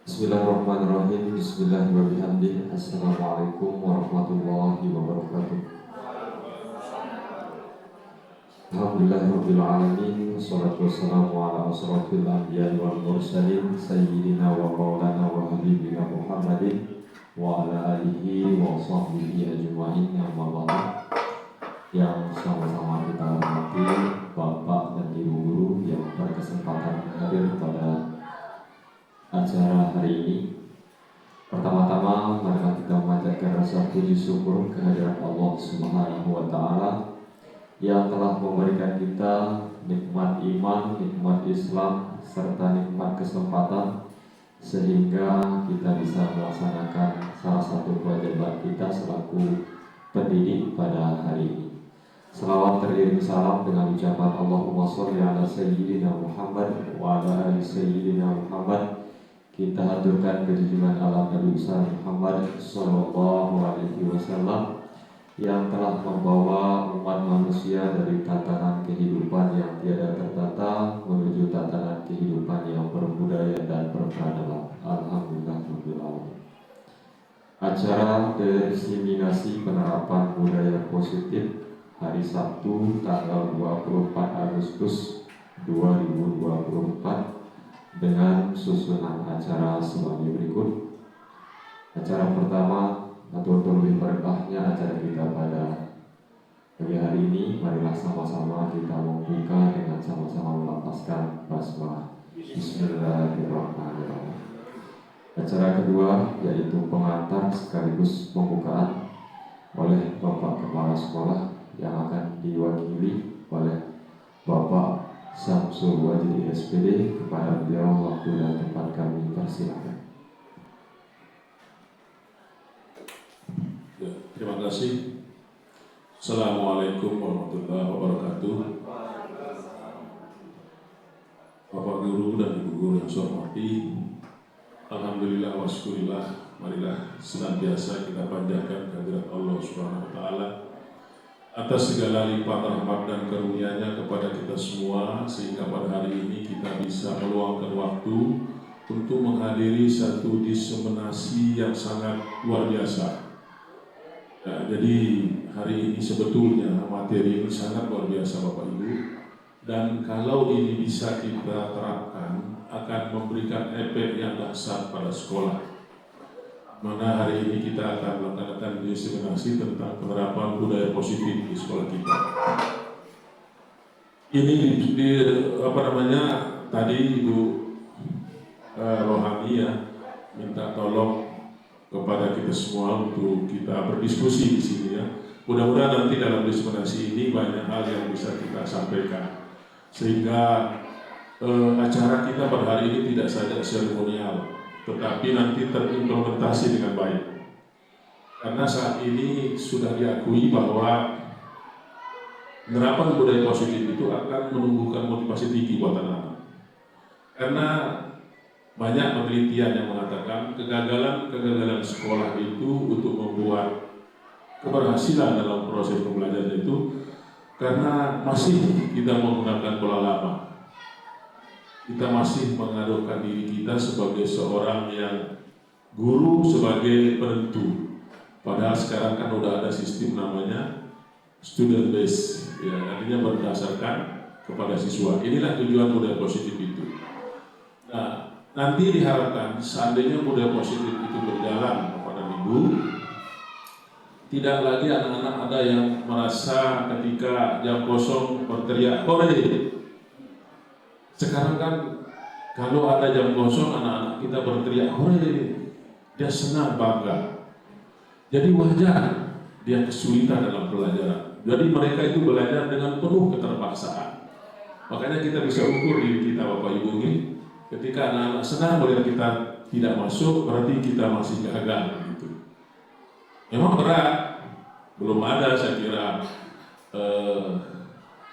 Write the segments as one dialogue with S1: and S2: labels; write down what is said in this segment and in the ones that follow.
S1: Bismillahirrahmanirrahim. Bismillahirrahmanirrahim. Assalamualaikum warahmatullahi wabarakatuh. Alhamdulillahirabbil alamin. Wassalatu wassalamu ala asrofil anbiya'i wal mursalin sayyidina wa maulana wa habibina Muhammadin wa ala alihi wa sahbihi ajma'in. Amma ba'du. Yang sama-sama kita hormati Bapak dan Ibu guru yang berkesempatan hadir pada acara hari ini. Pertama-tama marilah kita memanjatkan rasa puji syukur kehadirat Allah Subhanahu wa taala yang telah memberikan kita nikmat iman, nikmat Islam serta nikmat kesempatan sehingga kita bisa melaksanakan salah satu kewajiban kita selaku pendidik pada hari ini. Salawat teriring salam dengan ucapan Allahumma sholli ala sayyidina Muhammad wa ala ali sayyidina Muhammad. Kita haturkan kejujuran alam Nabi besar Muhammad Sallallahu Alaihi Wasallam yang telah membawa umat manusia dari tatanan kehidupan yang tiada tertata menuju tatanan kehidupan yang berbudaya dan berperadaban. Alhamdulillah. Acara diseminasi penerapan budaya positif hari Sabtu tanggal 24 Agustus 2024 dengan susunan acara sebagai berikut. Acara pertama atau lebih berkahnya acara kita pada pagi hari ini, marilah sama-sama kita membuka dengan sama-sama melafazkan basmalah. Bismillahirrahmanirrahim. Acara kedua yaitu pengantar sekaligus pembukaan oleh Bapak Kepala Sekolah yang akan diwakili oleh Bapak Samsul Wajid SPD. Kepada beliau waktu dan tempat kami persilakan.
S2: Ya, terima kasih. Assalamualaikum warahmatullahi wabarakatuh. Bapak Guru dan Ibu Guru yang saya hormati, alhamdulillah wa syukurillah, marilah senantiasa kita panjatkan kehadirat Allah Subhanahu wa taala atas segala lipat rahmat dan karunia-Nya kepada kita semua, sehingga pada hari ini kita bisa meluangkan waktu untuk menghadiri satu diseminasi yang sangat luar biasa. Nah, jadi hari ini sebetulnya materi ini sangat luar biasa Bapak Ibu, dan kalau ini bisa kita terapkan akan memberikan efek yang dahsyat pada sekolah. Mana hari ini kita akan melakukan diseminasi tentang penerapan budaya positif di sekolah kita. Ini tadi Ibu Rohani ya minta tolong kepada kita semua untuk kita berdiskusi di sini ya. Mudah-mudahan nanti dalam diseminasi ini banyak hal yang bisa kita sampaikan sehingga acara kita pada hari ini tidak saja seremonial, tetapi nanti terimplementasi dengan baik. Karena saat ini sudah diakui bahwa penerapan budaya positif itu akan menumbuhkan motivasi tinggi buat anak-anak. Karena banyak penelitian yang mengatakan kegagalan sekolah itu untuk membuat keberhasilan dalam proses pembelajaran itu karena masih kita menggunakan pola lama. Kita masih mengadukan diri kita sebagai seorang yang guru sebagai penentu. Padahal sekarang kan udah ada sistem namanya student base, ya, artinya berdasarkan kepada siswa. Inilah tujuan budaya positif itu. Nah, nanti diharapkan seandainya budaya positif itu berjalan kepada Ibu, tidak lagi anak-anak ada yang merasa ketika jam kosong berteriak hore. Sekarang kan kalau ada jam kosong anak-anak kita berteriak hore, dia senang, bangga. Jadi wajar dia kesulitan dalam pelajaran. Jadi mereka itu belajar dengan penuh keterpaksaan. Makanya kita bisa ukur diri kita Bapak Ibu ini, ketika anak-anak senang melihat kita tidak masuk, berarti kita masih gagal gitu. Memang berat, belum ada saya kira,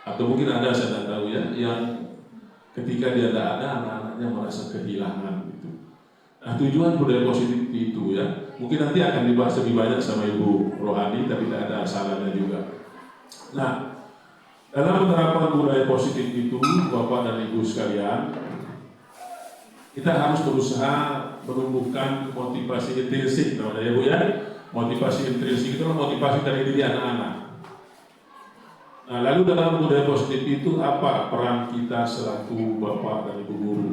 S2: atau mungkin ada saya tidak tahu ya, yang ketika dia tidak ada, anak-anaknya merasa kehilangan gitu. Nah, tujuan budaya positif itu ya, mungkin nanti akan dibahas lebih banyak sama Ibu Rohani, tapi tidak ada salahnya juga. Nah, dalam penerapan budaya positif itu, Bapak dan Ibu sekalian, kita harus berusaha menumbuhkan motivasi intrinsik, namanya ya Bu ya. Motivasi intrinsik itu motivasi dari diri anak-anak. Nah, lalu dalam budaya positif itu apa peran kita selaku bapak dan ibu guru?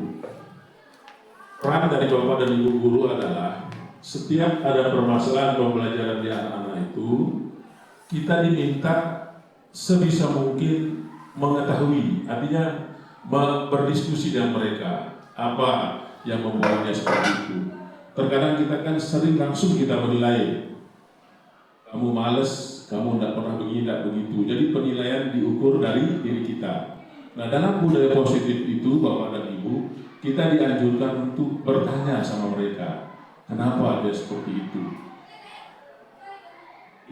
S2: Peran dari bapak dan ibu guru adalah setiap ada permasalahan pembelajaran di anak-anak itu, kita diminta sebisa mungkin mengetahui, artinya berdiskusi dengan mereka apa yang membuatnya seperti itu. Terkadang kita kan sering langsung kita menilai, kamu males, kamu tidak pernah begini, tidak begitu. Jadi penilaian diukur dari diri kita. Nah, dalam budaya positif itu bapak dan ibu, kita dianjurkan untuk bertanya sama mereka, kenapa dia seperti itu.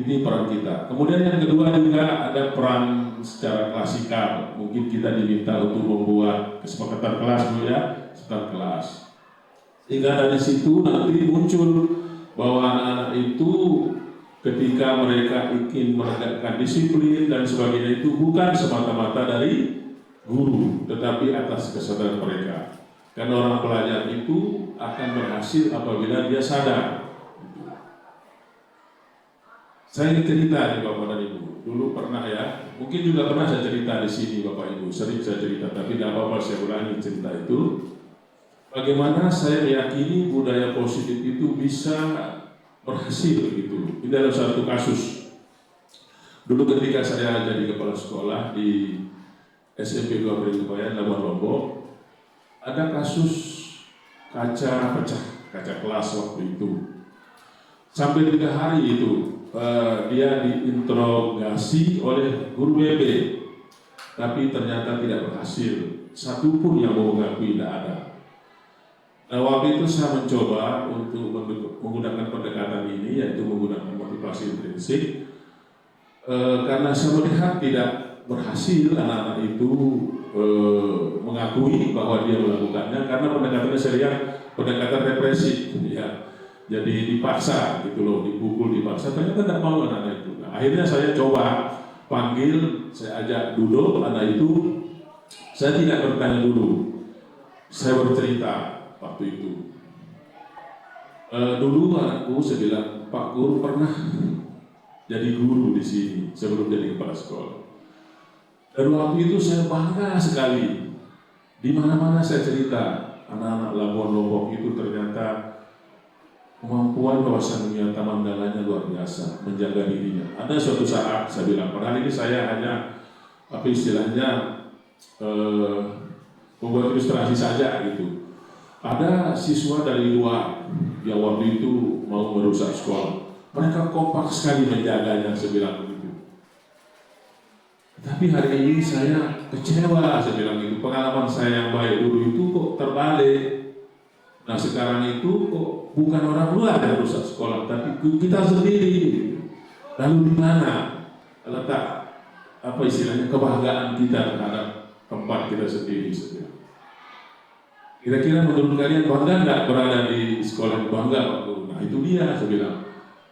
S2: Ini peran kita. Kemudian yang kedua juga ada peran secara klasikal. Mungkin kita diminta untuk membuat kesepakatan kelas, Bu ya, kesepakatan kelas. Sehingga dari situ nanti muncul bahwa anak-anak itu ketika mereka ingin menegakkan disiplin dan sebagainya itu bukan semata-mata dari guru, tetapi atas kesadaran mereka. Karena orang pelajar itu akan berhasil apabila dia sadar. Saya ingin cerita nih Bapak dan Ibu. Dulu pernah ya, mungkin juga pernah saya cerita di sini Bapak Ibu. Sering saya cerita, tapi tidak apa-apa saya ulangi cerita itu. Bagaimana saya meyakini budaya positif itu bisa berhasil gitu. Ini dalam satu kasus. Dulu ketika saya jadi kepala sekolah di SMP 2 Perindupayan, Labuan Lombok, ada kasus kaca pecah, kaca kelas waktu itu. Sampai 3 hari itu dia diinterogasi oleh guru BB, tapi ternyata tidak berhasil. Satu pun yang mau mengakui tidak ada. Nah, waktu itu saya mencoba untuk menggunakan pendekatan ini, yaitu menggunakan motivasi intrinsik, karena saya melihat tidak berhasil anak-anak itu mengakui bahwa dia melakukannya, karena pendekatannya saya lihat pendekatan represif, ya. Jadi dipaksa gitu loh, dipukul, dipaksa, ternyata tidak mau anak itu. Nah, akhirnya saya coba panggil, saya ajak duduk anak itu, saya tidak bertanya dulu, saya bercerita waktu itu. Dulu anakku, saya bilang, Pak Guru pernah jadi guru di sini sebelum jadi kepala sekolah. Dan waktu itu saya bangga sekali. Di mana-mana saya cerita, anak-anak Labuan Lombok itu ternyata kemampuan wawasan dunia mandalanya luar biasa, menjaga dirinya. Ada suatu saat saya bilang, padahal ini saya hanya apa istilahnya membuat ilustrasi saja gitu. Ada siswa dari luar yang waktu itu mau merusak sekolah. Mereka kompak sekali menjaganya, saya bilang begitu. Tapi hari ini saya kecewa, saya bilang gitu. Pengalaman saya yang baik dulu itu kok terbalik. Nah sekarang itu kok bukan orang luar yang rusak sekolah, tapi kita sendiri. Lalu di mana letak apa istilahnya kebanggaan kita terhadap tempat kita sendiri? Kira-kira menurut kalian bangga nggak berada di sekolah yang bangga Pak Guru? Nah itu dia saya bilang.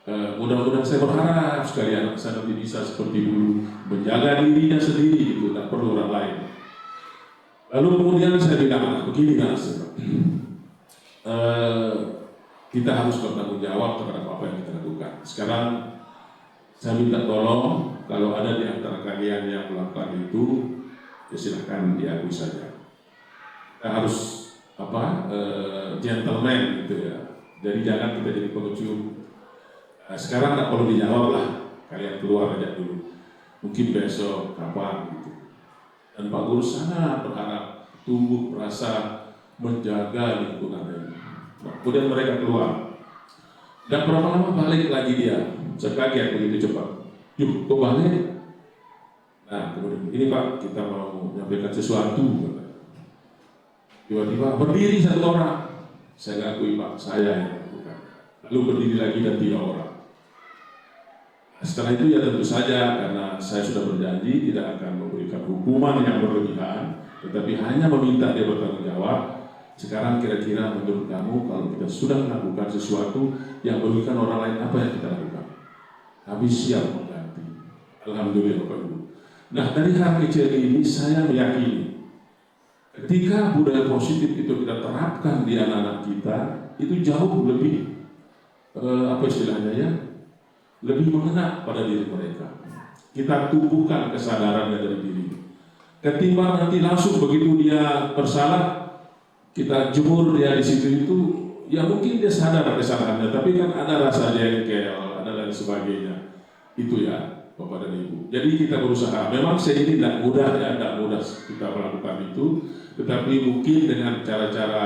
S2: Mudah-mudahan saya berharap sekali anak saya nanti bisa seperti dulu menjaga dirinya sendiri itu, tak perlu orang lain. Lalu kemudian saya bilang begini Mas, kita harus bertanggung jawab terhadap apa yang kita lakukan. Sekarang saya minta tolong kalau ada di antara kalian yang melakukan itu, ya silahkan diakui saja. Kita harus gentleman gitu ya. Jadi jangan kita jadi pengecut. Nah, sekarang tak perlu dijawab lah, kalian keluar aja dulu. Mungkin besok, kapan gitu. Dan Pak Guru sangat berharap tumbuh rasa menjaga lingkungan ini. Kemudian mereka keluar. Dan berapa lama balik lagi dia? Saya kaget begitu cepat. Yuk, kok balik? Nah, kemudian ini Pak, kita mau menyampaikan sesuatu. Tiba-tiba berdiri satu orang. Saya akui Pak, saya yang lakukan. Lalu berdiri lagi dan 3 orang. Setelah itu ya tentu saja karena saya sudah berjanji tidak akan memberikan hukuman yang berlebihan, tetapi hanya meminta dia bertanggung jawab. Sekarang kira-kira menurut kamu kalau kita sudah melakukan sesuatu yang merugikan orang lain, apa yang kita lakukan? Kami siap mengganti. Alhamdulillah Bapak Ibu. Nah dari hal kecil ini saya meyakini Ketika budaya positif itu kita terapkan di anak-anak kita, itu jauh lebih apa istilahnya ya, lebih mengena pada diri mereka. Kita tumbuhkan kesadarannya dari diri. Ketimbang nanti langsung begitu dia bersalah, kita jemur dia di situ itu, ya mungkin dia sadar kesalahannya, tapi kan ada rasa jengkel, ada lain sebagainya. Itu ya, Bapak dan Ibu. Jadi kita berusaha. Memang ini tidak mudah ya, tidak mudah kita melakukan itu. Tetapi mungkin dengan cara-cara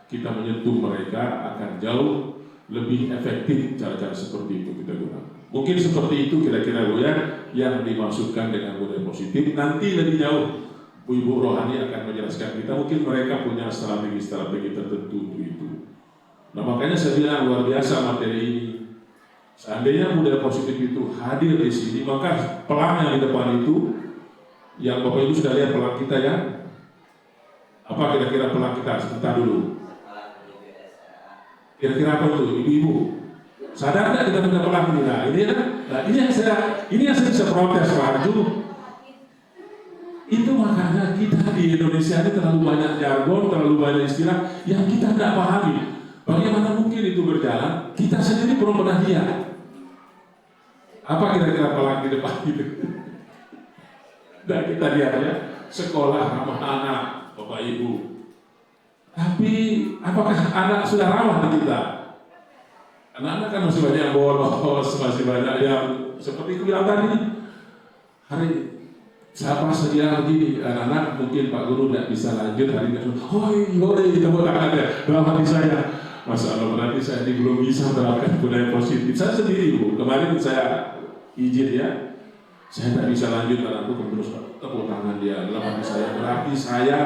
S2: kita menyentuh mereka akan jauh lebih efektif cara-cara seperti itu kita gunakan. Mungkin seperti itu kira-kira Bu ya, yang dimaksudkan dengan budaya positif. Nanti lebih jauh Bu Ibu Rohani akan menjelaskan kita. Mungkin mereka punya strategi-strategi tertentu untuk itu. Nah makanya saya bilang luar biasa materi ini. Seandainya budaya positif itu hadir di sini, maka pelang yang di depan itu, yang Bapak Ibu sudah lihat pelang kita ya. Apa kira-kira pelang kita? Sebentar dulu. Kira-kira apa itu, ibu-ibu? Sadar nggak kita punya pelang ini? Nah, ini yang saya bisa protes Pak Arju. Itu makanya kita di Indonesia ini terlalu banyak jargon, terlalu banyak istilah yang kita tidak pahami. Bagaimana mungkin itu berjalan? Kita sendiri belum pernah lihat. Apa kira-kira pelang di depan itu? Dan kita lihat ya, sekolah ramah anak, Bapak Ibu. Tapi apakah anak sudah ramah di kita? Anak-anak kan masih banyak yang bolos, masih banyak yang seperti itu bilang tadi. Hari siapa saja begini, anak-anak mungkin Pak Guru tidak bisa lanjut hari ini. Hoi, tepuk tangan ya dalam hati saya. Masya Allah, berarti saya ini belum bisa menerapkan budaya positif. Saya sendiri Bu, kemarin saya izin ya, saya tidak bisa lanjut anakku terus tepuk tangan dia. Dalam hati saya berarti saya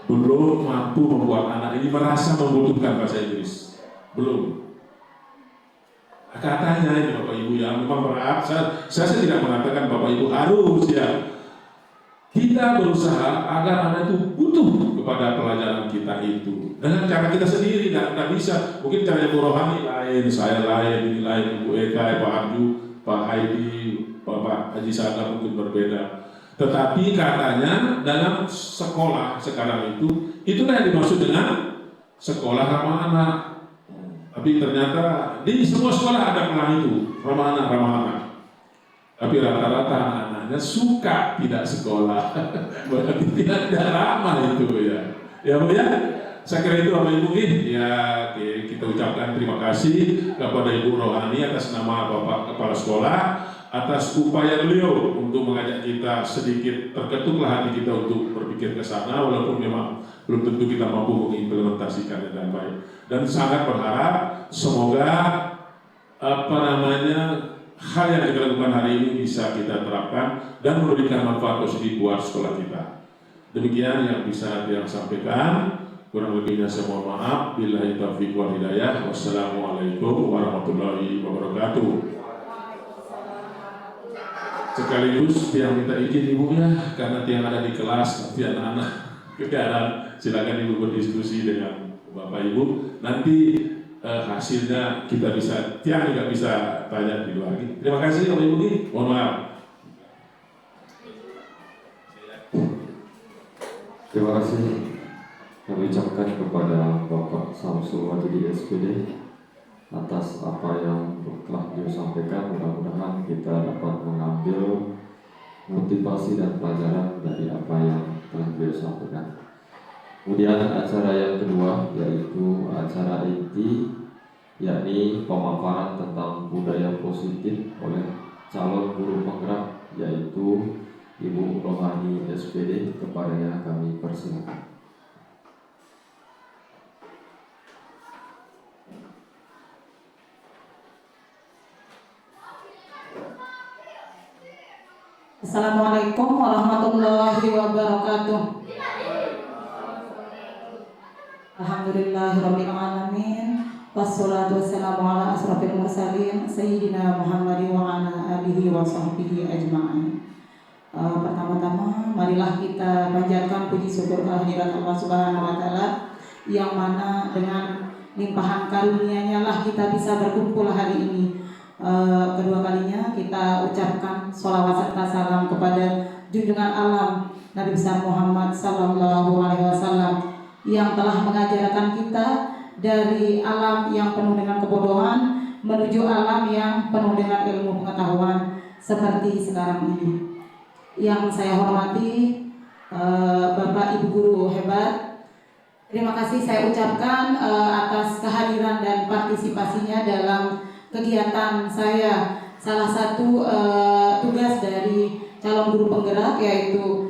S2: belum mampu membuat anak ini merasa membutuhkan bahasa Inggris. Belum. Katanya ini Bapak Ibu ya, memang berat. Saya tidak mengatakan Bapak Ibu harus ya. Kita berusaha agar anak itu butuh kepada pelajaran kita itu. Dengan cara kita sendiri, tidak bisa. Mungkin cara Bu Rohani lain, saya lain, ini lain, Bu Eka, Pak Arju, Pak Haidi, Bapak Haji Sada mungkin berbeda. Tetapi katanya dalam sekolah sekarang itu, itulah yang dimaksud dengan sekolah ramah anak. Tapi ternyata di semua sekolah ada pelang itu, ramah anak. Tapi rata-rata anak-anaknya suka tidak sekolah, berarti tidak ramah itu ya. Ya Bu ya, saya kira itu Bapak Ibu ya, kita ucapkan terima kasih kepada Ibu Rohani atas nama Bapak Kepala Sekolah, atas upaya beliau untuk mengajak kita sedikit terketuklah hati kita untuk berpikir ke sana, walaupun memang belum tentu kita mampu mengimplementasikannya dengan baik. Dan sangat berharap semoga hal yang kita lakukan hari ini bisa kita terapkan dan memberikan manfaat positif buat sekolah kita. Demikian yang bisa saya sampaikan. Kurang lebihnya saya mohon maaf. Billahi taufiq wal hidayah. Wassalamualaikum warahmatullahi wabarakatuh. Sekaligus yang minta izin Ibu ya, karena yang ada di kelas tapi anak-anak keadaan, silakan Ibu berdiskusi dengan Bapak Ibu. Nanti hasilnya kita bisa, tiang juga bisa tanya di luar. Terima kasih Bapak Ibu. Mohon maaf.
S1: Terima kasih kami ucapkan kepada Bapak Samsul Wahyudi SPD atas apa yang telah beliau sampaikan. Mudah-mudahan kita dapat mengambil motivasi dan pelajaran dari apa yang telah beliau sampaikan. Kemudian acara yang kedua yaitu acara inti, yakni pemaparan tentang budaya positif oleh calon guru penggerak yaitu Ibu Rohani SPD. Kepadanya kami persilakan.
S3: Assalamualaikum warahmatullahi wabarakatuh. Alhamdulillahirabbil alamin. Wassalatu wassalamu ala asrofil mursalin Sayyidina Muhammad wa ala alihi wa sahbihi ajma'in. Pertama-tama marilah kita panjatkan puji syukur kehadirat Allah Subhanahu wa taala yang mana dengan limpahan karunia-Nya lah kita bisa berkumpul hari ini. Kedua kalinya kita ucapkan sholawat serta salam kepada junjungan alam Nabi besar Muhammad Sallallahu Alaihi Wasallam yang telah mengajarkan kita dari alam yang penuh dengan kebodohan menuju alam yang penuh dengan ilmu pengetahuan seperti sekarang ini. Yang saya hormati Bapak Ibu guru hebat, terima kasih saya ucapkan atas kehadiran dan partisipasinya dalam kegiatan saya. Salah satu tugas dari calon guru penggerak yaitu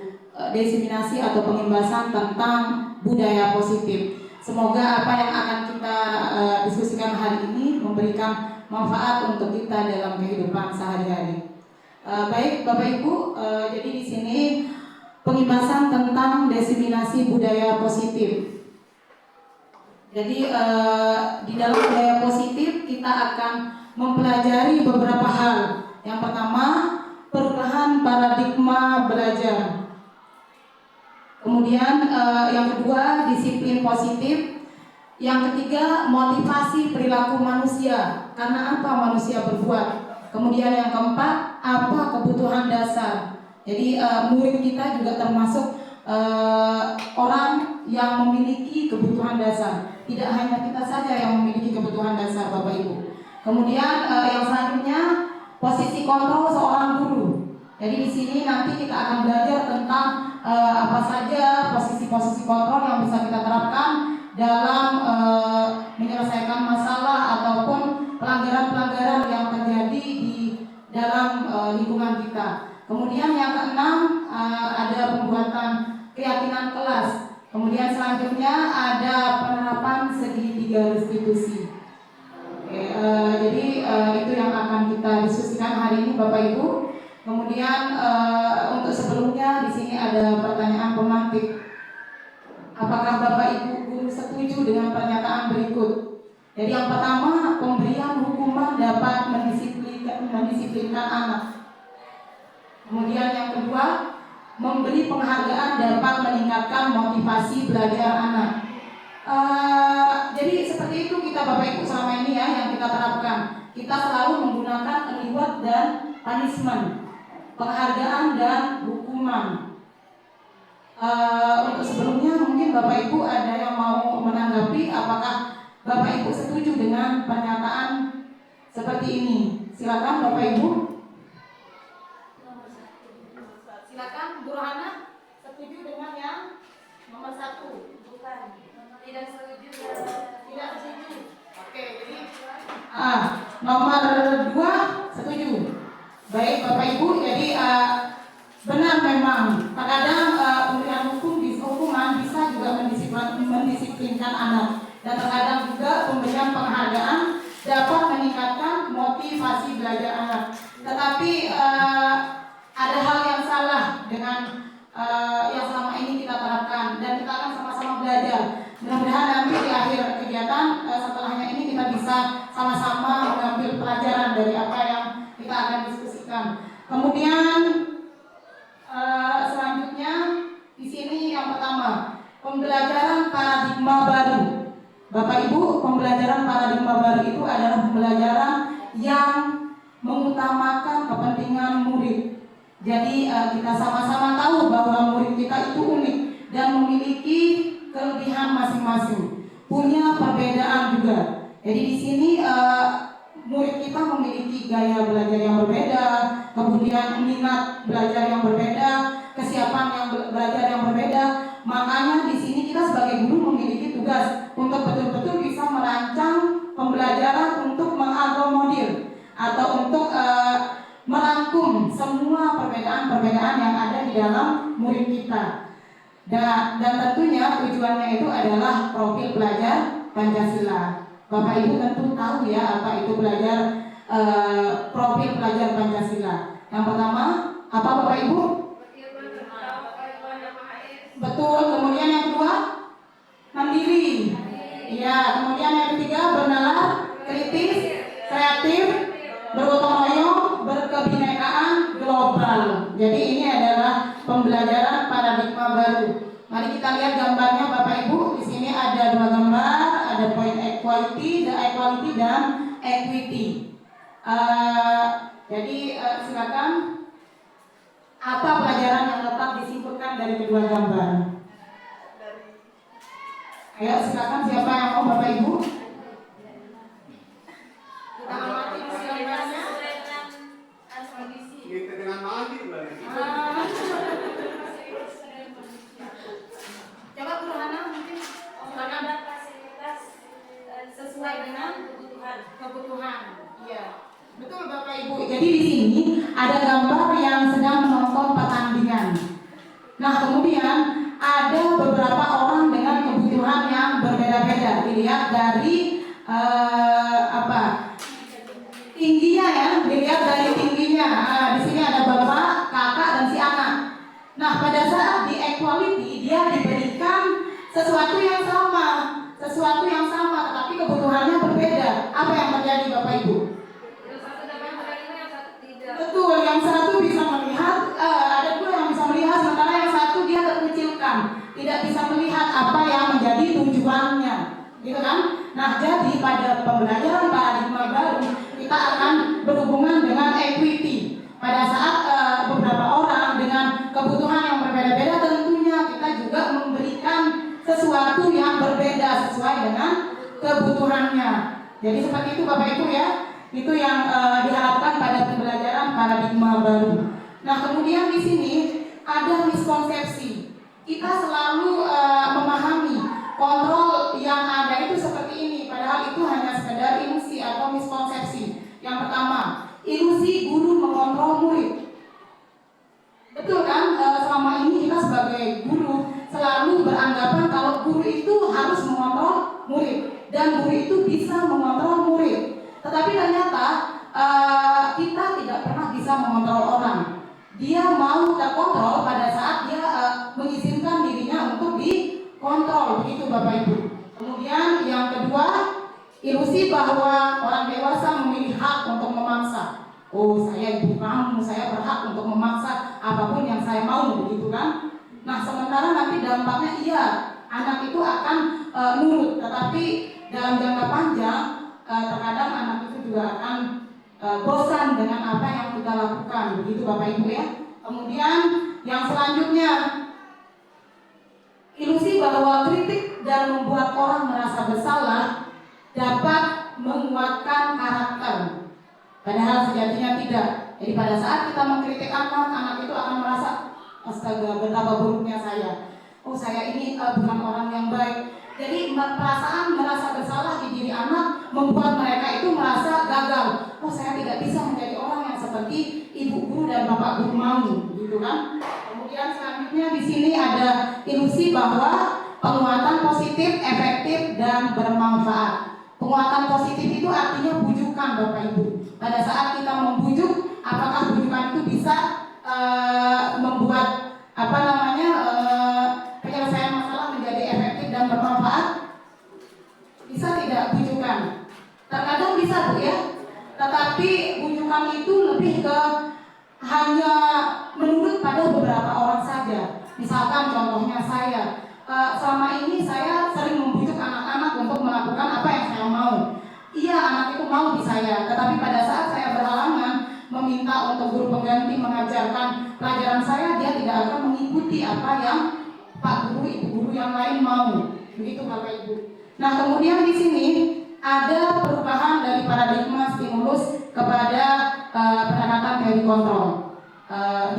S3: diseminasi atau pengimbasan tentang budaya positif. Semoga apa yang akan kita diskusikan hari ini memberikan manfaat untuk kita dalam kehidupan sehari-hari. Baik Bapak Ibu, jadi di sini pengimbasan tentang diseminasi budaya positif. Jadi di dalam budaya positif kita akan mempelajari beberapa hal. Yang pertama, perubahan paradigma belajar. Kemudian yang kedua, disiplin positif. Yang ketiga, motivasi perilaku manusia. Karena apa manusia berbuat. Kemudian yang keempat, apa kebutuhan dasar. Jadi murid kita juga termasuk orang yang memiliki kebutuhan dasar. Tidak hanya kita saja yang memiliki kebutuhan dasar, Bapak Ibu. Kemudian yang selanjutnya, posisi kontrol seorang guru. Jadi di sini nanti kita akan belajar tentang apa saja posisi-posisi kontrol yang bisa kita terapkan dalam menyelesaikan masalah ataupun pelanggaran-pelanggaran yang terjadi di dalam lingkungan kita. Kemudian yang keenam ada pembuatan keyakinan kelas. Kemudian selanjutnya ada penerapan segitiga restitusi. Oke, jadi itu yang akan kita diskusikan hari ini Bapak Ibu. Kemudian untuk sebelumnya di sini ada pertanyaan pemantik. Apakah Bapak Ibu guru setuju dengan pernyataan berikut? Jadi yang pertama, pemberian hukuman dapat mendisiplinkan anak. Kemudian yang kedua, memberi penghargaan dapat meningkatkan motivasi belajar anak. Jadi seperti itu kita Bapak Ibu selama ini ya yang kita terapkan. Kita selalu menggunakan reward dan punishment, penghargaan dan hukuman. Untuk sebelumnya mungkin Bapak Ibu ada yang mau menanggapi, apakah Bapak Ibu setuju dengan pernyataan seperti ini? Silakan Bapak Ibu. Silakan Bu Rohana, setuju dengan yang nomor 1? Bukan. Tidak setuju. Tidak setuju. Oke, jadi nomor 2 setuju. Baik Bapak Ibu, jadi benar memang terkadang pemberian hukuman bisa juga mendisiplinkan anak, dan terkadang juga pemberian penghargaan dapat meningkatkan motivasi belajar anak. Tetapi ada hal yang salah dengan yang selama ini kita terapkan, dan kita akan sama-sama belajar. Mudah-mudahan nanti di akhir kegiatan setelahnya ini kita bisa sama-sama mengambil pelajaran dari apa yang kita akan diskusikan. Kemudian selanjutnya di sini yang pertama, pembelajaran paradigma baru. Bapak Ibu, pembelajaran paradigma baru itu adalah pembelajaran yang mengutamakan kepentingan murid. Jadi kita sama-sama tahu bahwa murid kita itu unik dan memiliki kelebihan masing-masing, punya perbedaan juga. Jadi di sini murid kita memiliki gaya belajar yang berbeda, kemudian minat belajar yang berbeda, kesiapan yang belajar yang berbeda. Makanya di sini kita sebagai guru memiliki tugas untuk betul-betul bisa merancang pembelajaran untuk mengakomodir atau untuk merangkum semua perbedaan-perbedaan yang ada di dalam murid kita. Dan tentunya tujuannya itu adalah profil pelajar Pancasila. Bapak Ibu tentu tahu ya apa itu belajar profil pelajar Pancasila. Yang pertama, apa Bapak Ibu? Betul. Kemudian yang kedua, mandiri. Ya. Kemudian yang ketiga, bernalar, kritis, kreatif, bergotong royong, berkebinekaan global. Jadi ini adalah pembelajaran paradigma baru. Mari kita lihat gambarnya Bapak Ibu. Di sini ada 2 gambar, ada point equality, dan equity. Jadi silakan, apa pelajaran yang yang dapat disimpulkan dari kedua gambar? Ayo silakan, siapa yang mau, Bapak Ibu? Kita amati gambarnya.
S4: Kita dengan mandi
S3: Coba Bu Hana mungkin silakan.
S5: Fasilitas sesuai dengan
S3: Kebutuhan. Iya. Betul Bapak Ibu. Jadi di sini ada gambar yang sedang menonton pertandingan. Nah, kemudian ada beberapa orang dengan kebutuhan yang berbeda-beda. Dilihat dari tingginya ya, dilihat dari tingginya. Di sini ada bapak, kakak, dan si anak. Nah, pada saat di equality dia diberikan sesuatu yang sama, tetapi kebutuhannya berbeda. Apa yang terjadi Bapak Ibu?
S5: yang satu dapat menerima, yang satu tidak.
S3: Betul, yang satu bisa melihat, ada dua yang bisa melihat, sementara yang satu dia terkecilkan, tidak bisa melihat apa yang menjadi tujuannya, gitu kan? Nah, jadi pada pembelajaran paradigma baru kita akan berhubungan dengan equity. Pada saat beberapa orang dengan kebutuhan yang berbeda-beda, tentunya kita juga memberikan sesuatu yang berbeda sesuai dengan kebutuhannya. Jadi seperti itu Bapak Ibu ya. Itu yang diharapkan pada pembelajaran paradigma baru. Nah, kemudian di sini ada miskonsepsi. Kita selalu memahami kontrol yang ada itu seperti ini, padahal itu hanya sekedar ilusi atau miskonsepsi. Yang pertama, ilusi guru mengontrol murid. Betul kan? Selama ini kita sebagai guru selalu beranggapan kalau guru itu harus mengontrol murid dan guru itu bisa mengontrol murid. Tetapi ternyata kita tidak pernah bisa mengontrol orang. Dia mau terkontrol pada saat dia mengizinkan dirinya untuk dikontrol, begitu Bapak Ibu. Kemudian yang kedua, ilusi bahwa orang dewasa memiliki hak untuk memaksa. Oh, saya ibu kamu, saya berhak untuk memaksa apapun yang saya mau, begitu kan? Nah, sementara nanti dampaknya iya, anak itu akan nurut, tetapi dalam jangka panjang terkadang anak itu juga akan bosan dengan apa yang kita lakukan, begitu Bapak Ibu ya. Kemudian yang selanjutnya, ilusi bahwa kritik dan membuat orang merasa bersalah dapat menguatkan karakter, padahal sejatinya tidak. Jadi pada saat kita mengkritik anak itu akan merasa, astaga, betapa buruknya saya. Oh, saya ini bukan orang yang baik. Jadi perasaan merasa bersalah di diri anak membuat mereka itu merasa gagal. Oh, saya tidak bisa menjadi orang yang seperti ibu guru dan bapak guru mau, gitu kan? Kemudian selanjutnya di sini ada ilusi bahwa penguatan positif, efektif, dan bermanfaat. Penguatan positif itu artinya bujukan Bapak Ibu. Pada saat kita membujuk, apakah bujukan itu bisa membuat penyelesaian masalah menjadi efektif dan bermanfaat? Bisa tidak bujukan? Terkadang bisa Bu ya. Tetapi bujukan itu lebih ke hanya menurut pada beberapa orang saja. Misalkan contohnya saya, selama ini saya sering membujuk anak-anak untuk melakukan apa yang saya mau. Iya, anak itu mau di saya, tetapi pada saat saya berhalangan meminta untuk guru pengganti mengajarkan pelajaran saya, dia tidak akan mengikuti apa yang Pak Guru, Ibu Guru yang lain mau. Begitu Bapak Ibu. Nah, kemudian di sini ada perubahan dari paradigma stimulus kepada pendekatan teori kontrol.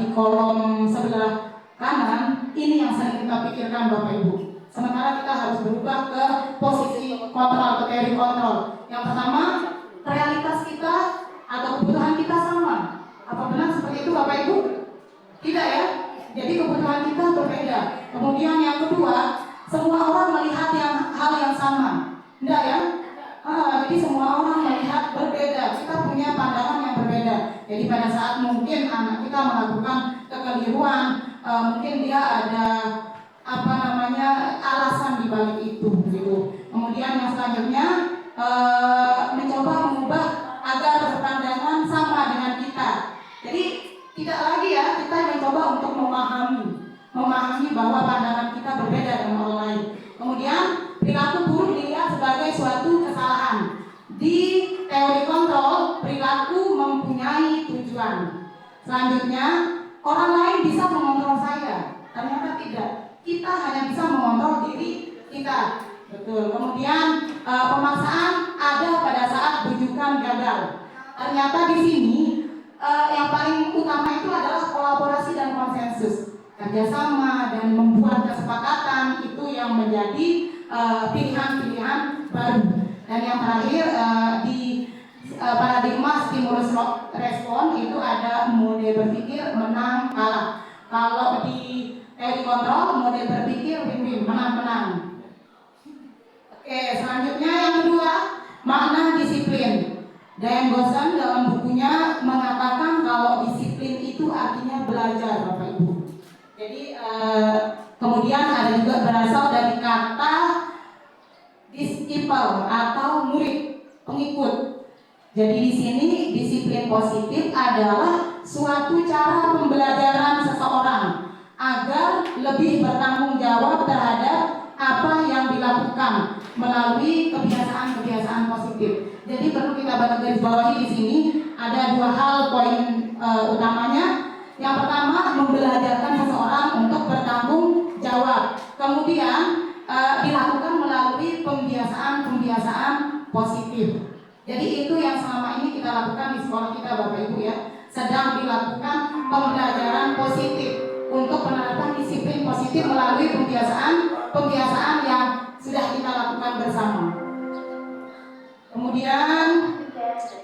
S3: Di kolom sebelah kanan ini yang sering kita pikirkan Bapak Ibu. Sementara kita harus berubah ke posisi kontrol, ke teori kontrol. Yang pertama, realitas kita atau kebutuhan kita sama. Apa benar seperti itu Bapak Ibu? Tidak ya? Jadi kebutuhan kita berbeda. Kemudian yang kedua, semua orang melihat hal yang sama. Tidak ya? Jadi semua orang melihat berbeda. Kita punya pandangan yang berbeda. Jadi pada saat mungkin anak kita melakukan kekeliruan, mungkin dia ada alasan di balik itu, gitu. Kemudian yang selanjutnya mencoba mengubah agar berpandangan sama dengan kita. Jadi tidak lagi ya kita mencoba untuk memahami bahwa pandangan kita berbeda dengan orang lain. Kemudian perilaku buruk dilihat sebagai suatu kesalahan. Di teori kontrol, perilaku mempunyai tujuan. Selanjutnya, orang lain bisa mengontrol saya. Ternyata tidak. Kita hanya bisa mengontrol diri kita. Betul. Kemudian pemaksaan ada pada saat bujukan gagal. Ternyata di sini yang paling utama itu adalah kolaborasi dan konsensus, kerjasama dan membuat kesepakatan itu yang menjadi pilihan-pilihan baru. Dan yang terakhir di paradigma stimulus respon itu ada mode berpikir menang kalah. Kalau di teori kontrol mode berpikir win-win, menang-menang. Oke, selanjutnya yang kedua, makna disiplin. Diane Gosson dalam bukunya mengatakan kalau disiplin itu artinya belajar, Bapak Ibu. Jadi kemudian ada juga berasal dari kata disciple atau murid, pengikut. Jadi di sini disiplin positif adalah suatu cara pembelajaran seseorang agar lebih bertanggung jawab terhadap apa yang dilakukan melalui kebiasaan-kebiasaan positif. Jadi perlu kita garis bawahi di sini ada dua hal poin utamanya. Yang pertama, membelajarkan seseorang untuk bertanggung jawab. Kemudian dilakukan melalui pembiasaan-pembiasaan positif. Jadi itu yang selama ini kita lakukan di sekolah kita, Bapak Ibu ya. Sedang dilakukan pembelajaran positif untuk penerapan disiplin positif melalui pembiasaan yang sudah kita lakukan bersama. Kemudian,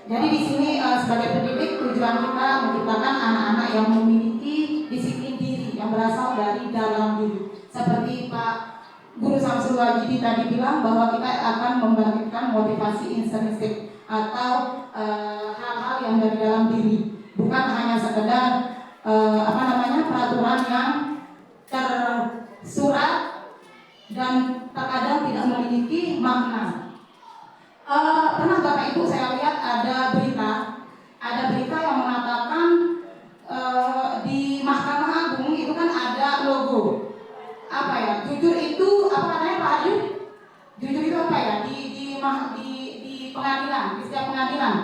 S3: jadi di sini sebagai pendidik tujuan kita menciptakan anak-anak yang memiliki disiplin diri yang berasal dari dalam diri. Seperti Pak Guru Samsul Wajidi tadi bilang bahwa kita akan membangkitkan motivasi intrinsik atau hal-hal yang dari dalam diri, bukan hanya sekedar peraturan yang tersurat dan terkadang tidak memiliki makna. Pernah Bapak Ibu saya lihat ada berita yang mengatakan di Mahkamah Agung itu kan ada logo apa ya? Jujur itu apa katanya Pak Adi? Jujur itu apa ya? Di pengadilan, di setiap pengadilan.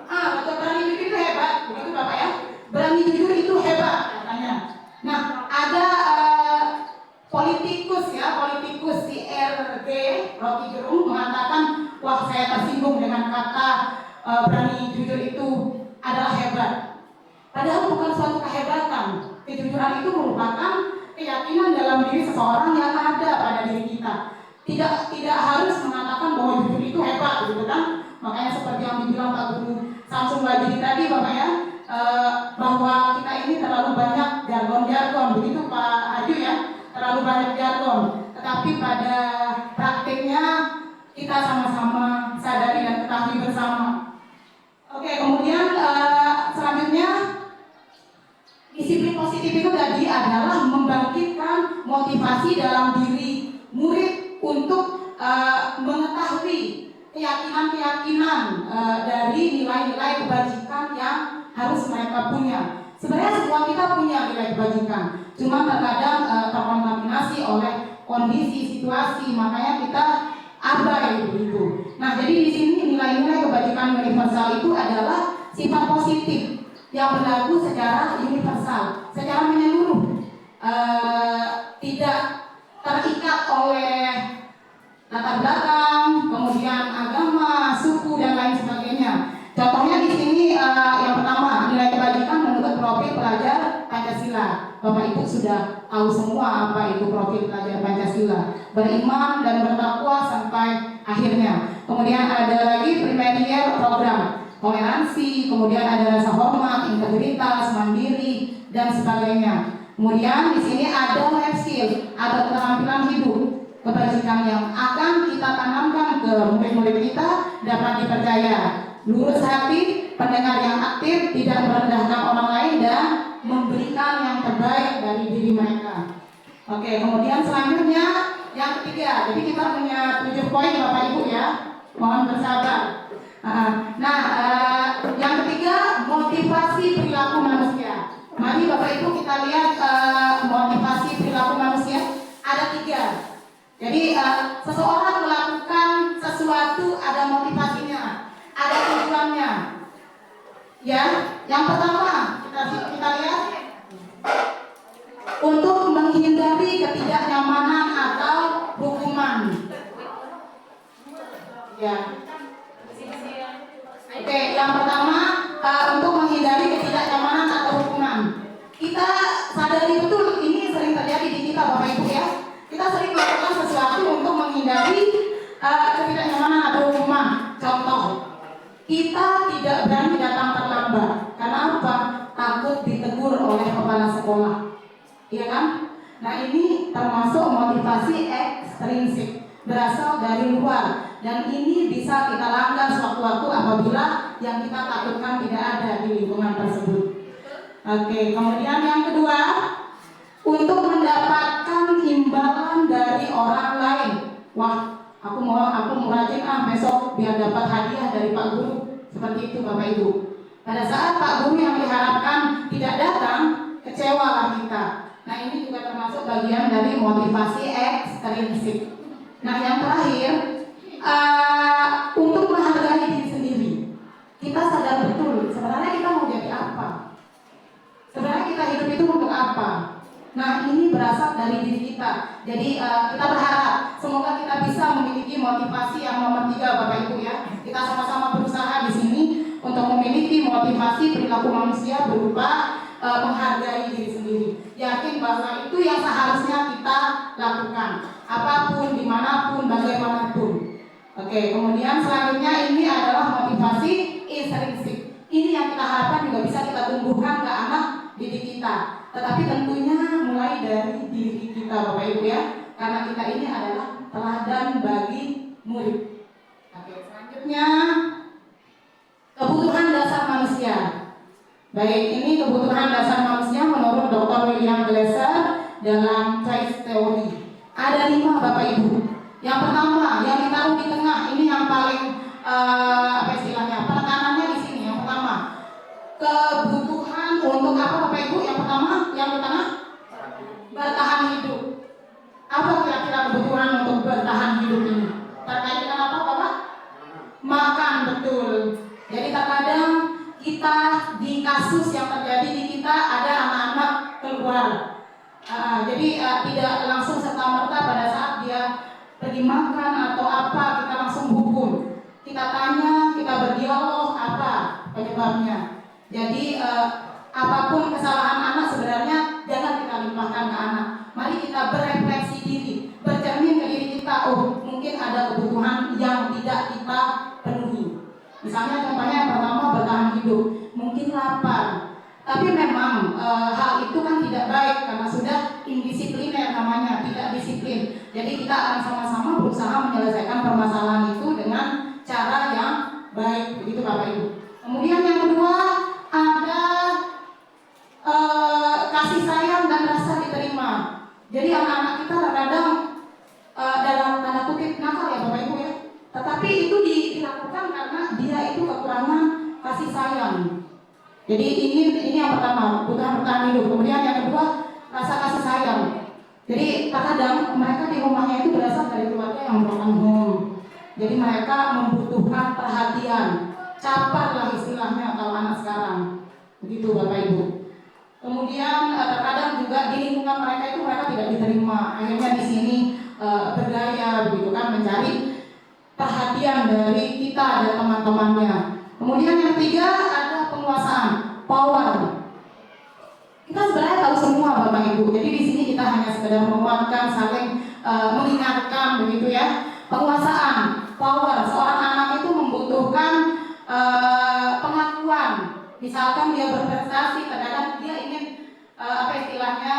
S3: Betul, berani jujur itu hebat, begitu Bapak ya? Berani jujur itu hebat katanya. Nah, ada politikus di RG Rocky Gerung mengatakan, wah saya tersinggung dengan kata berani jujur itu adalah hebat. Padahal bukan suatu kehebatan. Kejujuran itu merupakan keyakinan dalam diri seseorang yang ada pada diri kita. Tidak harus mengatakan bahwa jujur itu hebat, gitu kan? Makanya seperti yang dibilang Pak Guru Samsul Wajidi tadi, Bapak ya, bahwa kita ini terlalu banyak jargon-jargon, begitu Pak Aju ya, terlalu banyak jargon. Tetapi pada praktiknya kita sama-sama sadari dan ketahui bersama. Oke, kemudian selanjutnya disiplin positif itu tadi adalah membangkitkan motivasi dalam diri murid untuk mengetahui keyakinan-keyakinan dari nilai-nilai kebajikan yang harus mereka punya. Sebenarnya semua kita punya nilai kebajikan, cuma terkadang terkontaminasi oleh kondisi situasi, makanya kita abai begitu. Nah, jadi di sini nilai-nilai kebajikan universal itu adalah sifat positif yang berlaku secara universal, secara menyeluruh, tidak terikat oleh latar belakang, kemudian agama, suku dan lain sebagainya. Contohnya di sini yang pertama, nilai kebajikan menurut profil pelajar Pancasila. Bapak Ibu sudah tahu semua apa itu profil pelajar Pancasila. Beriman dan bertakwa sampai akhirnya. Kemudian ada lagi prepare program, toleransi, kemudian ada rasa hormat, integritas, mandiri dan sebagainya. Kemudian di sini ada life skill, ada keterampilan hidup, kebajikan yang akan kita tanamkan ke murid-murid kita dapat dipercaya. Lurus hati, pendengar yang aktif, tidak merendahkan orang lain dan memberikan yang terbaik dari diri mereka. Oke, kemudian selanjutnya yang ketiga. Jadi kita punya 7 poin Bapak Ibu ya. Mohon bersabar. Yang ketiga, motivasi perilaku manusia. Mari Bapak Ibu kita lihat motivasi perilaku manusia. Ada 3. Jadi seseorang melakukan sesuatu ada motivasinya, ada tujuannya. Ya, yang pertama kita lihat Ya. Oke, yang pertama untuk menghindari ketidaknyamanan atau hukuman. Kita sadari betul ini sering terjadi di kita Bapak Ibu ya. Kita sering melakukan sesuatu untuk menghindari ketidaknyamanan atau hukuman. Contoh, kita tidak berani datang terlambat. Karena apa? Takut ditegur oleh kepala sekolah. Iya kan? Nah ini termasuk motivasi ekstrinsik, berasal dari luar, dan ini bisa kita langgar sewaktu-waktu apabila yang kita takutkan tidak ada di lingkungan tersebut. Oke, kemudian yang kedua, untuk mendapatkan imbalan dari orang lain. Wah, aku mau rajin besok biar dapat hadiah dari Pak Guru. Seperti itu Bapak Ibu. Pada saat Pak Guru yang diharapkan tidak datang, kecewalah kita. Nah ini juga termasuk bagian dari motivasi ekstrinsik. Nah yang terakhir, untuk menghargai diri sendiri. Kita sadar betul sebenarnya kita mau jadi apa. Sebenarnya kita hidup itu untuk apa. Nah ini berasal dari diri kita. Jadi kita berharap semoga kita bisa memiliki motivasi yang nomor 3 Bapak Ibu ya. Kita sama-sama berusaha di sini untuk memiliki motivasi perilaku manusia berupa menghargai diri sendiri. Yakin bahwa itu yang seharusnya kita lakukan, apapun, dimanapun, bagaimanapun. Oke, kemudian selanjutnya ini adalah motivasi intrinsik. Ini yang kita harapkan juga bisa kita tumbuhkan ke anak didik kita. Tetapi tentunya mulai dari diri kita Bapak Ibu ya, karena kita ini adalah teladan bagi murid. Oke, selanjutnya kebutuhan dasar manusia. Baik, ini kebutuhan dasar manusia menurut Dr. William Glasser dalam Choice Theory. Ada 5 Bapak Ibu. Yang pertama, yang ditaruh di tengah, ini yang paling apa istilahnya? Penekanannya di sini. Yang pertama, kebutuhan untuk apa Bapak Ibu? Yang pertama, yang di tengah, bertahan hidup. Apa kira-kira kebutuhan untuk bertahan hidup ini? Terkait dengan apa Bapak? Makan, betul. Jadi terkadang kita di kasus yang terjadi di kita ada anak-anak keluar. Jadi tidak langsung serta-merta pada saat dia pergi makan atau apa kita langsung hukum. Kita tanya, kita berdialog apa penyebabnya. Jadi apapun kesalahan anak sebenarnya jangan kita limpahkan ke anak. Mari kita berefleksi diri, bercermin ke diri kita. Oh, mungkin ada kebutuhan yang tidak kita penuhi. Misalnya contohnya yang pertama bertahan hidup, mungkin lapar. Tapi memang hal itu kan tidak baik karena sudah indisipliner namanya, tidak disiplin. Jadi kita akan sama-sama berusaha menyelesaikan permasalahan itu dengan cara yang baik, begitu Bapak Ibu. Kemudian yang kedua ada kasih sayang dan rasa diterima. Jadi anak-anak kita terkadang dalam tanda kutip nakal ya Bapak Ibu ya. Tetapi itu dilakukan karena dia itu kekurangan kasih sayang. Jadi ini yang pertama, kebutuhan bertahan hidup. Kemudian yang kedua, rasa kasih sayang. Jadi terkadang mereka di rumahnya itu berasal dari keluarga yang broken home. Jadi mereka membutuhkan perhatian. Caper lah istilahnya kalau anak sekarang. Begitu Bapak Ibu. Kemudian terkadang juga di lingkungan mereka itu mereka tidak diterima. Akhirnya di sini berdaya begitu kan, mencari perhatian dari kita dan teman-temannya. Kemudian yang ketiga ada penguasaan, power. Kita sebenarnya tahu semua Bapak Ibu. Jadi di sini kita hanya sekedar menguatkan, saling mengingatkan begitu ya. Penguasaan, power. Seorang anak itu membutuhkan pengakuan. Misalkan dia berprestasi, kadang-kadang dia ingin apa istilahnya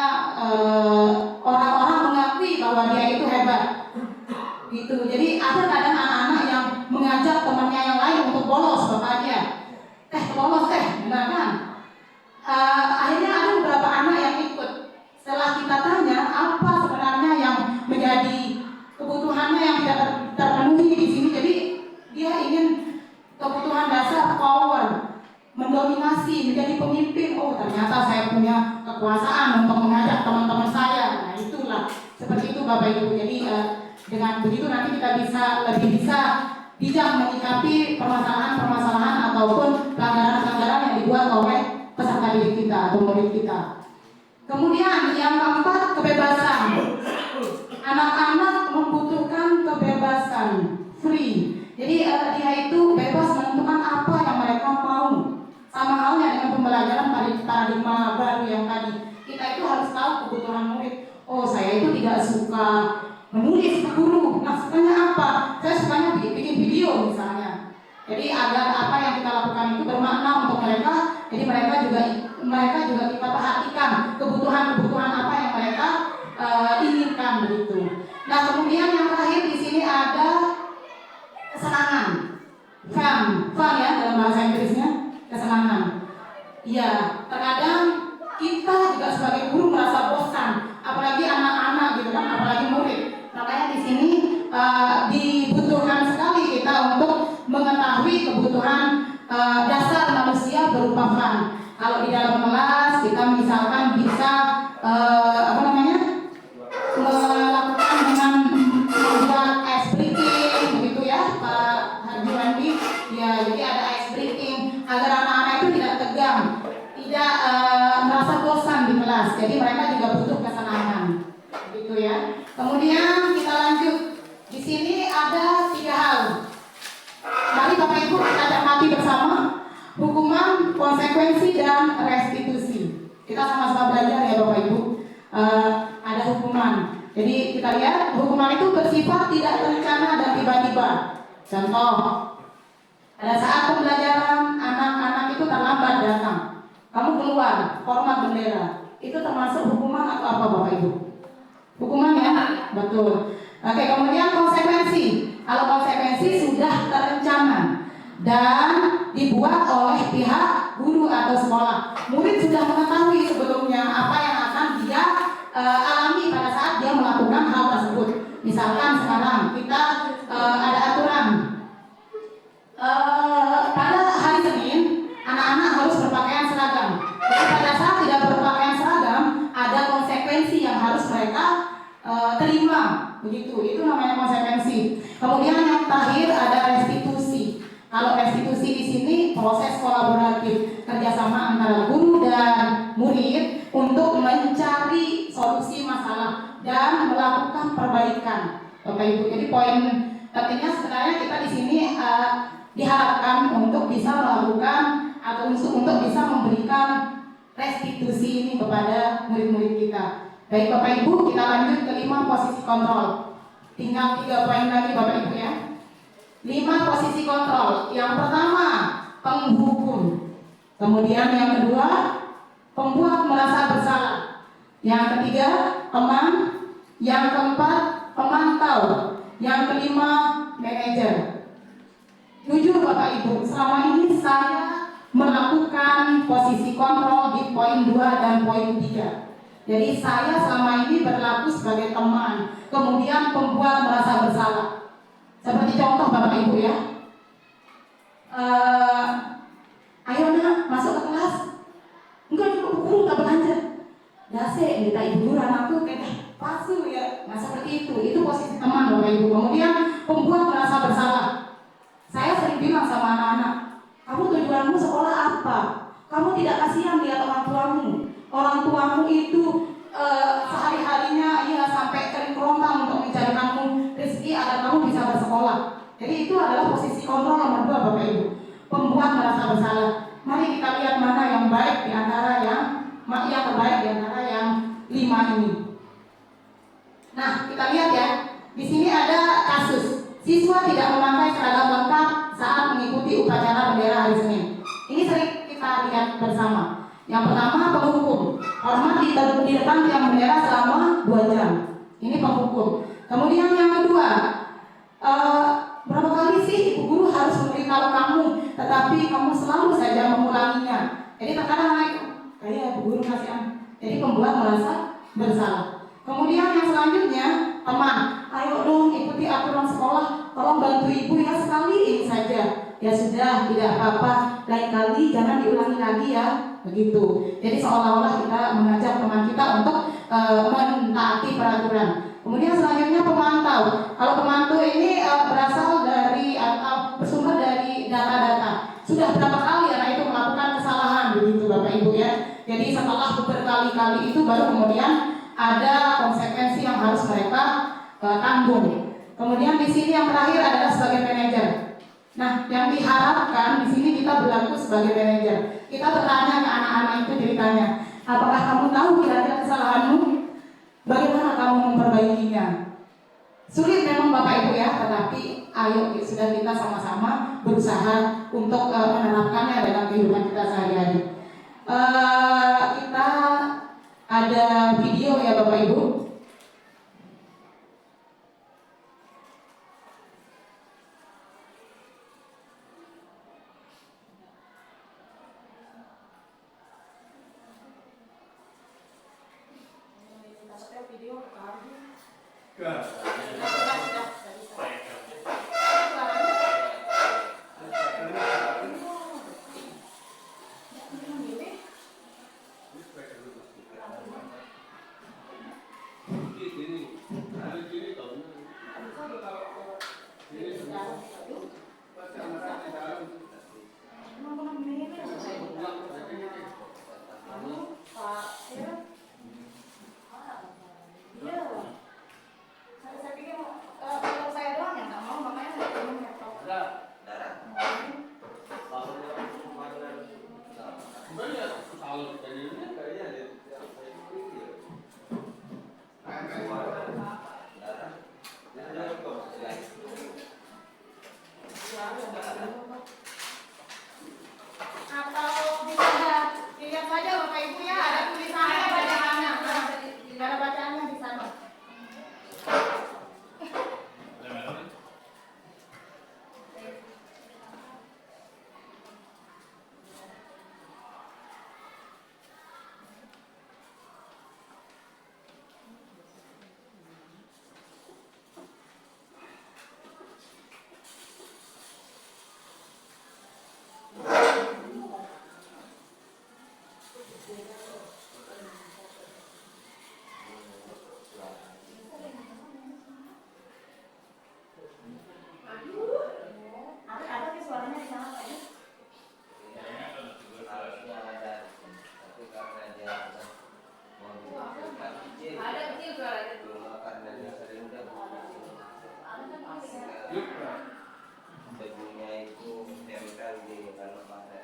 S3: orang-orang mengakui bahwa dia itu hebat. Gitu. Jadi ada kadang anak-anak yang mengajak temannya yang lain untuk bolos bapaknya. Bolos benar kan? Akhirnya ada beberapa anak yang ikut. Setelah kita tanya apa sebenarnya yang menjadi kebutuhannya yang tidak terpenuhi di sini, jadi dia ingin kebutuhan dasar power, mendominasi, menjadi pemimpin. Oh ternyata saya punya kekuasaan untuk mengajak teman-teman saya. Nah itulah seperti itu Bapak Ibu. Jadi dengan begitu nanti kita lebih bisa bijak menyikapi permasalahan-permasalahan ataupun pelanggaran-pelanggaran yang dibuat oleh peserta didik kita atau murid kita. Kemudian yang keempat, kebebasan. Anak-anak membutuhkan kebebasan, free. Jadi dia itu bebas menentukan apa yang mereka mau. Sama halnya dengan pembelajaran paradigma baru yang tadi. Kita itu harus tahu kebutuhan murid. Oh, saya itu tidak suka menulis ke guru. Nah, sukanya apa? Saya sukanya bikin video misalnya. Jadi agar apa yang kita lakukan itu bermakna untuk mereka. Jadi mereka juga kita perhatikan kebutuhan apa yang mereka inginkan begitu. Nah, kemudian yang terakhir di sini ada kesenangan. Fun ya dalam bahasa Inggrisnya, kesenangan. Ya, terkadang kita juga sebagai guru merasa bosan, apalagi anak-anak gitu kan, apalagi murid. Makanya di sini dibutuhkan sekali kita untuk mengetahui kebutuhan dasar manusia berupa fun. Kalau di dalam kelas kita misalkan bisa melakukan dengan membuat ice breaking begitu ya Pak Haji Wandi. Ya, jadi ada ice breaking agar anak-anak itu tidak tegang, tidak merasa bosan di kelas. Jadi mereka juga butuh kesenangan, gitu ya. Kemudian kita lanjut. Di sini ada 3 hal. Mari Bapak Ibu kita cermati bersama hukuman, konsekuensi, dan restitusi. Kita sama-sama belajar ya Bapak Ibu. Ada hukuman. Jadi kita lihat hukuman itu bersifat tidak terencana dan tiba-tiba. Contoh, pada saat pembelajaran anak-anak itu terlambat datang, kamu keluar, hormat bendera. Itu termasuk hukuman atau apa Bapak Ibu? Hukuman ya? Betul. Oke, kemudian konsekuensi. Kalau konsekuensi sudah terencana dan dibuat oleh pihak guru atau sekolah. Murid sudah mengetahui sebelumnya apa yang akan dia alami pada saat dia melakukan hal tersebut. Misalkan sekarang kita ada aturan pada hari Senin anak-anak harus berpakaian seragam. Jadi pada saat tidak berpakaian seragam ada konsekuensi yang harus mereka terima, begitu. Itu namanya konsekuensi. Kemudian yang terakhir ada restitusi. Kalau restitusi di sini proses kolaboratif kerjasama antara guru dan murid untuk mencari solusi masalah dan melakukan perbaikan, Bapak Ibu. Jadi poin pentingnya sebenarnya kita di sini diharapkan untuk bisa melakukan atau untuk bisa memberikan restitusi ini kepada murid-murid kita. Baik Bapak Ibu, kita lanjut ke 5 posisi kontrol. Tinggal 3 poin lagi Bapak Ibu ya. 5 posisi kontrol. Yang pertama, penghukum. Kemudian yang kedua, pembuat merasa bersalah. Yang ketiga, teman. Yang keempat, pemantau. Yang kelima, manajer. Jujur Bapak Ibu, selama ini saya melakukan posisi kontrol di poin 2 dan poin 3. Jadi saya selama ini berlaku sebagai teman, kemudian pembuat merasa bersalah. Seperti contoh Bapak Ibu ya, ayo nak masuk ke kelas. Enggak, guru nggak belanja. Dase, minta ibu guru anakku kayak palsu ya. Nah seperti itu posisi teman Bapak Ibu. Kemudian pembuat merasa bersalah. Saya sering bilang sama anak-anak, kamu tujuanmu sekolah apa? Kamu tidak kasihan lihat orang tuamu. Orang tuamu itu sehari-harinya ya sampai kering kerontang untuk mencari kamu rezeki agar kamu bisa bersekolah. Jadi itu adalah posisi kontrol nomor 2 Bapak Ibu. Pembuat merasa bersalah. Mari kita lihat mana yang baik di antara yang terbaik di antara yang 5 ini. Nah, kita lihat ya. Di sini ada kasus siswa tidak memakai seragam lengkap saat mengikuti upacara bendera hari Senin. Ini sering kita lihat bersama. Yang pertama, penghukum. Hormat di depan tiang bendera selama 2 jam. Ini penghukum. Kemudian yang kedua, berapa kali sih ibu guru harus memberitahu kamu, tetapi kamu selalu saja mengulanginya. Jadi terkadang kayak ibu guru kasihan. Jadi pembuat merasa bersalah. Kemudian yang selanjutnya, teman. Ayo dong ikuti aturan sekolah. Tolong bantu ibu ya, sekali ini saja. Ya sudah, tidak apa-apa. Lain kali jangan diulangi lagi ya. Begitu. Jadi seolah-olah kita mengajak teman kita untuk mentaati peraturan. Kemudian selanjutnya pemantau. Kalau pemantau ini berasal dari atau bersumber dari data-data. Sudah berapa kali anak itu melakukan kesalahan, begitu Bapak Ibu ya. Jadi setelah berkali-kali itu baru kemudian ada konsekuensi yang harus mereka tanggung. Kemudian di sini yang terakhir adalah sebagai manajer. Nah, yang diharapkan di sini kita berlaku sebagai manajer. Kita bertanya ke anak-anak itu ceritanya, apakah kamu tahu kira-kira kesalahanmu? Bagaimana kamu memperbaikinya? Sulit memang Bapak Ibu ya, tetapi ayo sudah kita sama-sama berusaha untuk menerapkannya dalam kehidupan kita sehari-hari. Kita ada video ya Bapak Ibu. Atau bisa dilihat saja Bapak Ibu ya, ada tulisannya bacaannya. Ada bacaannya di sana. Ada suaranya di sana Pak.
S5: Ada kecil suaranya.
S4: Bajunya itu tempel di kalau pada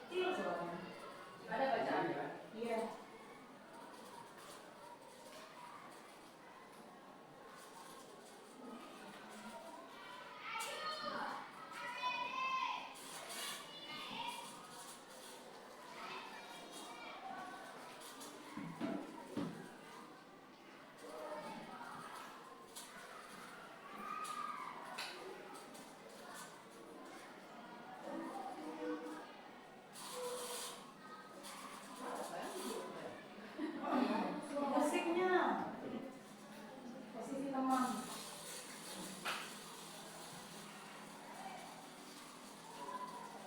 S3: Kecil suaranya.
S5: Ada bacaannya.
S3: Iya. Musiknya. Posisi teman.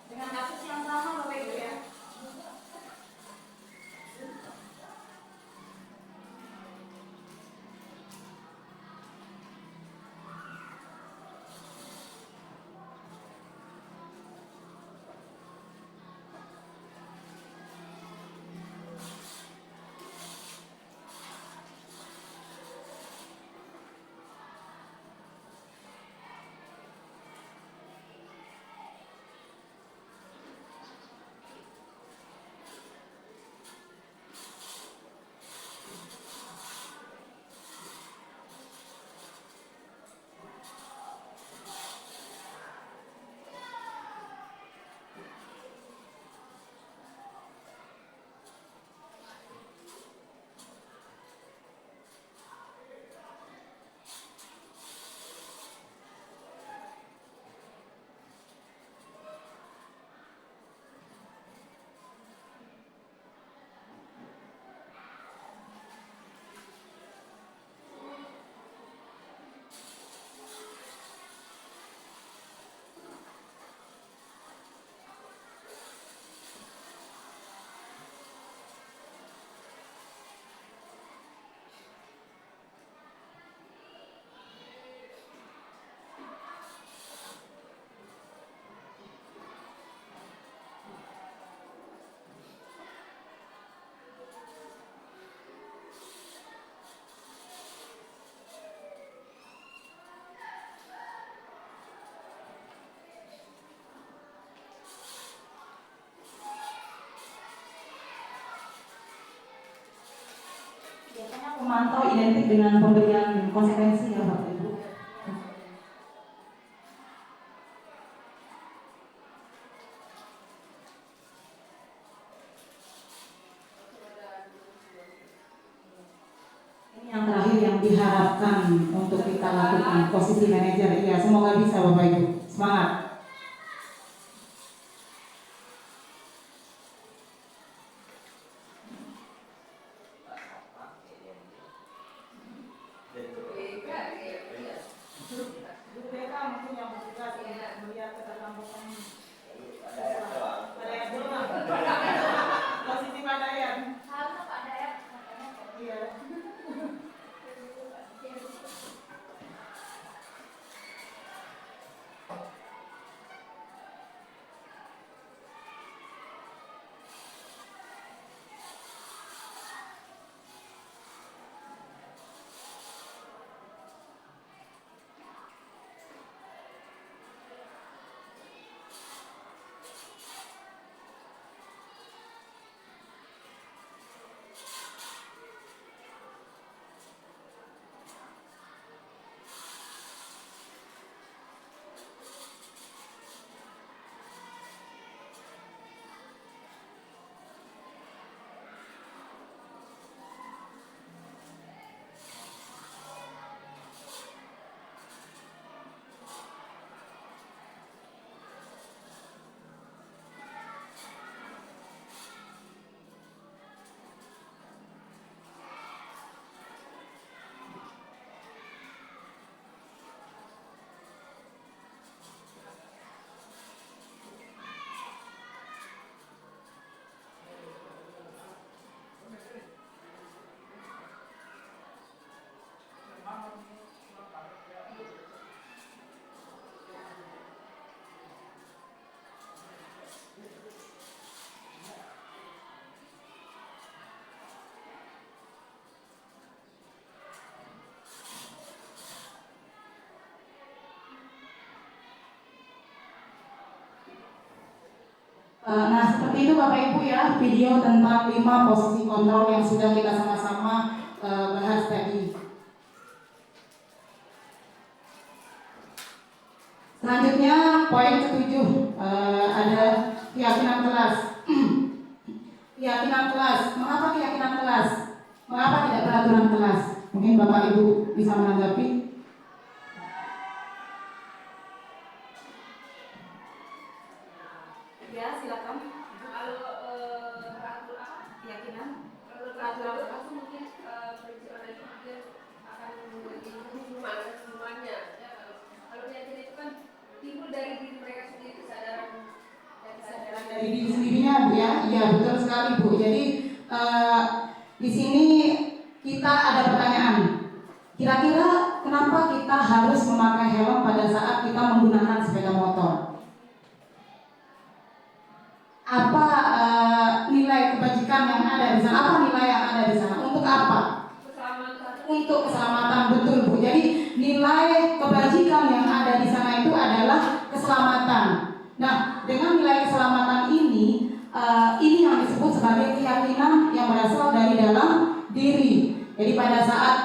S3: Dengan kasus yang sama Bapak Ibu ya. memantau identik dengan pemberian konsekuensi ya Bapak Ibu. Ini yang terakhir yang diharapkan untuk kita lakukan, posisi manajer. Ya, semoga bisa Bapak Ibu. Semangat. Nah, seperti itu Bapak Ibu ya, video tentang 5 posisi kontrol yang sudah kita sama-sama bahas tadi. Selanjutnya poin ke-7, ada keyakinan kelas. Keyakinan kelas. Mengapa keyakinan kelas? Mengapa tidak peraturan kelas? Mungkin Bapak Ibu bisa menanggapi. Ya, silakan.
S5: Kalau keyakinan, kalau peraturan itu mungkin prinsip itu mungkin akan menjadi hukuman semuanya. Ya, kalau keyakinan itu kan timbul dari diri mereka sendiri, kesadaran
S3: Dari diri sendirinya Bu ya. Iya, betul sekali Bu. Jadi di sini kita ada pertanyaan. Kira-kira kenapa kita harus memakai helm pada saat kita menggunakan sepeda motor? Apa nilai kebajikan yang ada di sana? Apa nilai yang ada di sana? Untuk apa?
S5: keselamatan.
S3: Untuk keselamatan, betul Bu. Jadi nilai kebajikan yang ada di sana itu adalah keselamatan. Nah, dengan nilai keselamatan ini yang disebut sebagai keyakinan yang berasal dari dalam diri. Jadi pada saat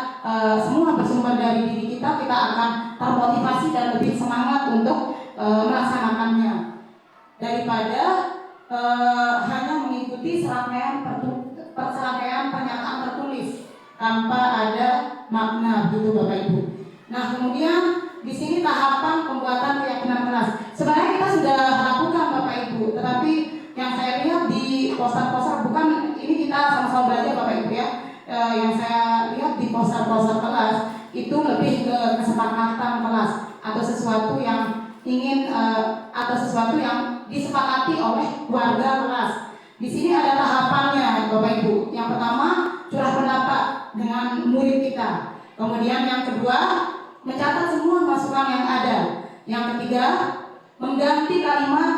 S3: semua bersumber dari diri kita akan termotivasi dan lebih semangat untuk melaksanakannya daripada hanya mengikuti serangkaian pernyataan tertulis tanpa ada makna, gitu Bapak Ibu. Nah, kemudian di sini tahapan pembuatan keyakinan kelas. Sebenarnya kita sudah lakukan Bapak Ibu, tetapi yang saya lihat di poster-poster, bukan ini kita sama-sama belajar Bapak Ibu ya. Yang saya lihat di poster-poster kelas itu lebih ke kesepakatan kelas atau sesuatu yang ingin atau sesuatu yang disepakati oleh warga kelas. Di sini ada tahapannya Bapak Ibu. Yang pertama, curah pendapat dengan murid kita. Kemudian yang kedua, mencatat semua masukan yang ada. Yang ketiga, mengganti kalimat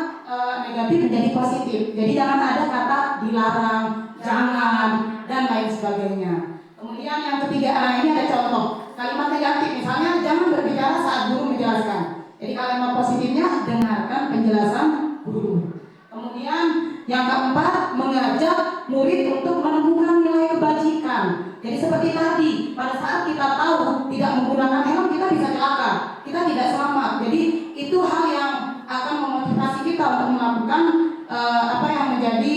S3: negatif menjadi positif. Jadi jangan ada kata dilarang, jangan, dan lain sebagainya. Kemudian yang ketiga, ini ada contoh kalimat negatif, misalnya jangan berbicara saat guru menjelaskan. Jadi kalimat positifnya, dengarkan penjelasan guru. Kemudian yang keempat, mengajak murid untuk menemukan nilai kebajikan. Jadi seperti tadi, saat kita tahu tidak menggunakan helm kita bisa celaka, kita tidak selamat. Jadi itu hal yang akan memotivasi kita untuk melakukan apa yang menjadi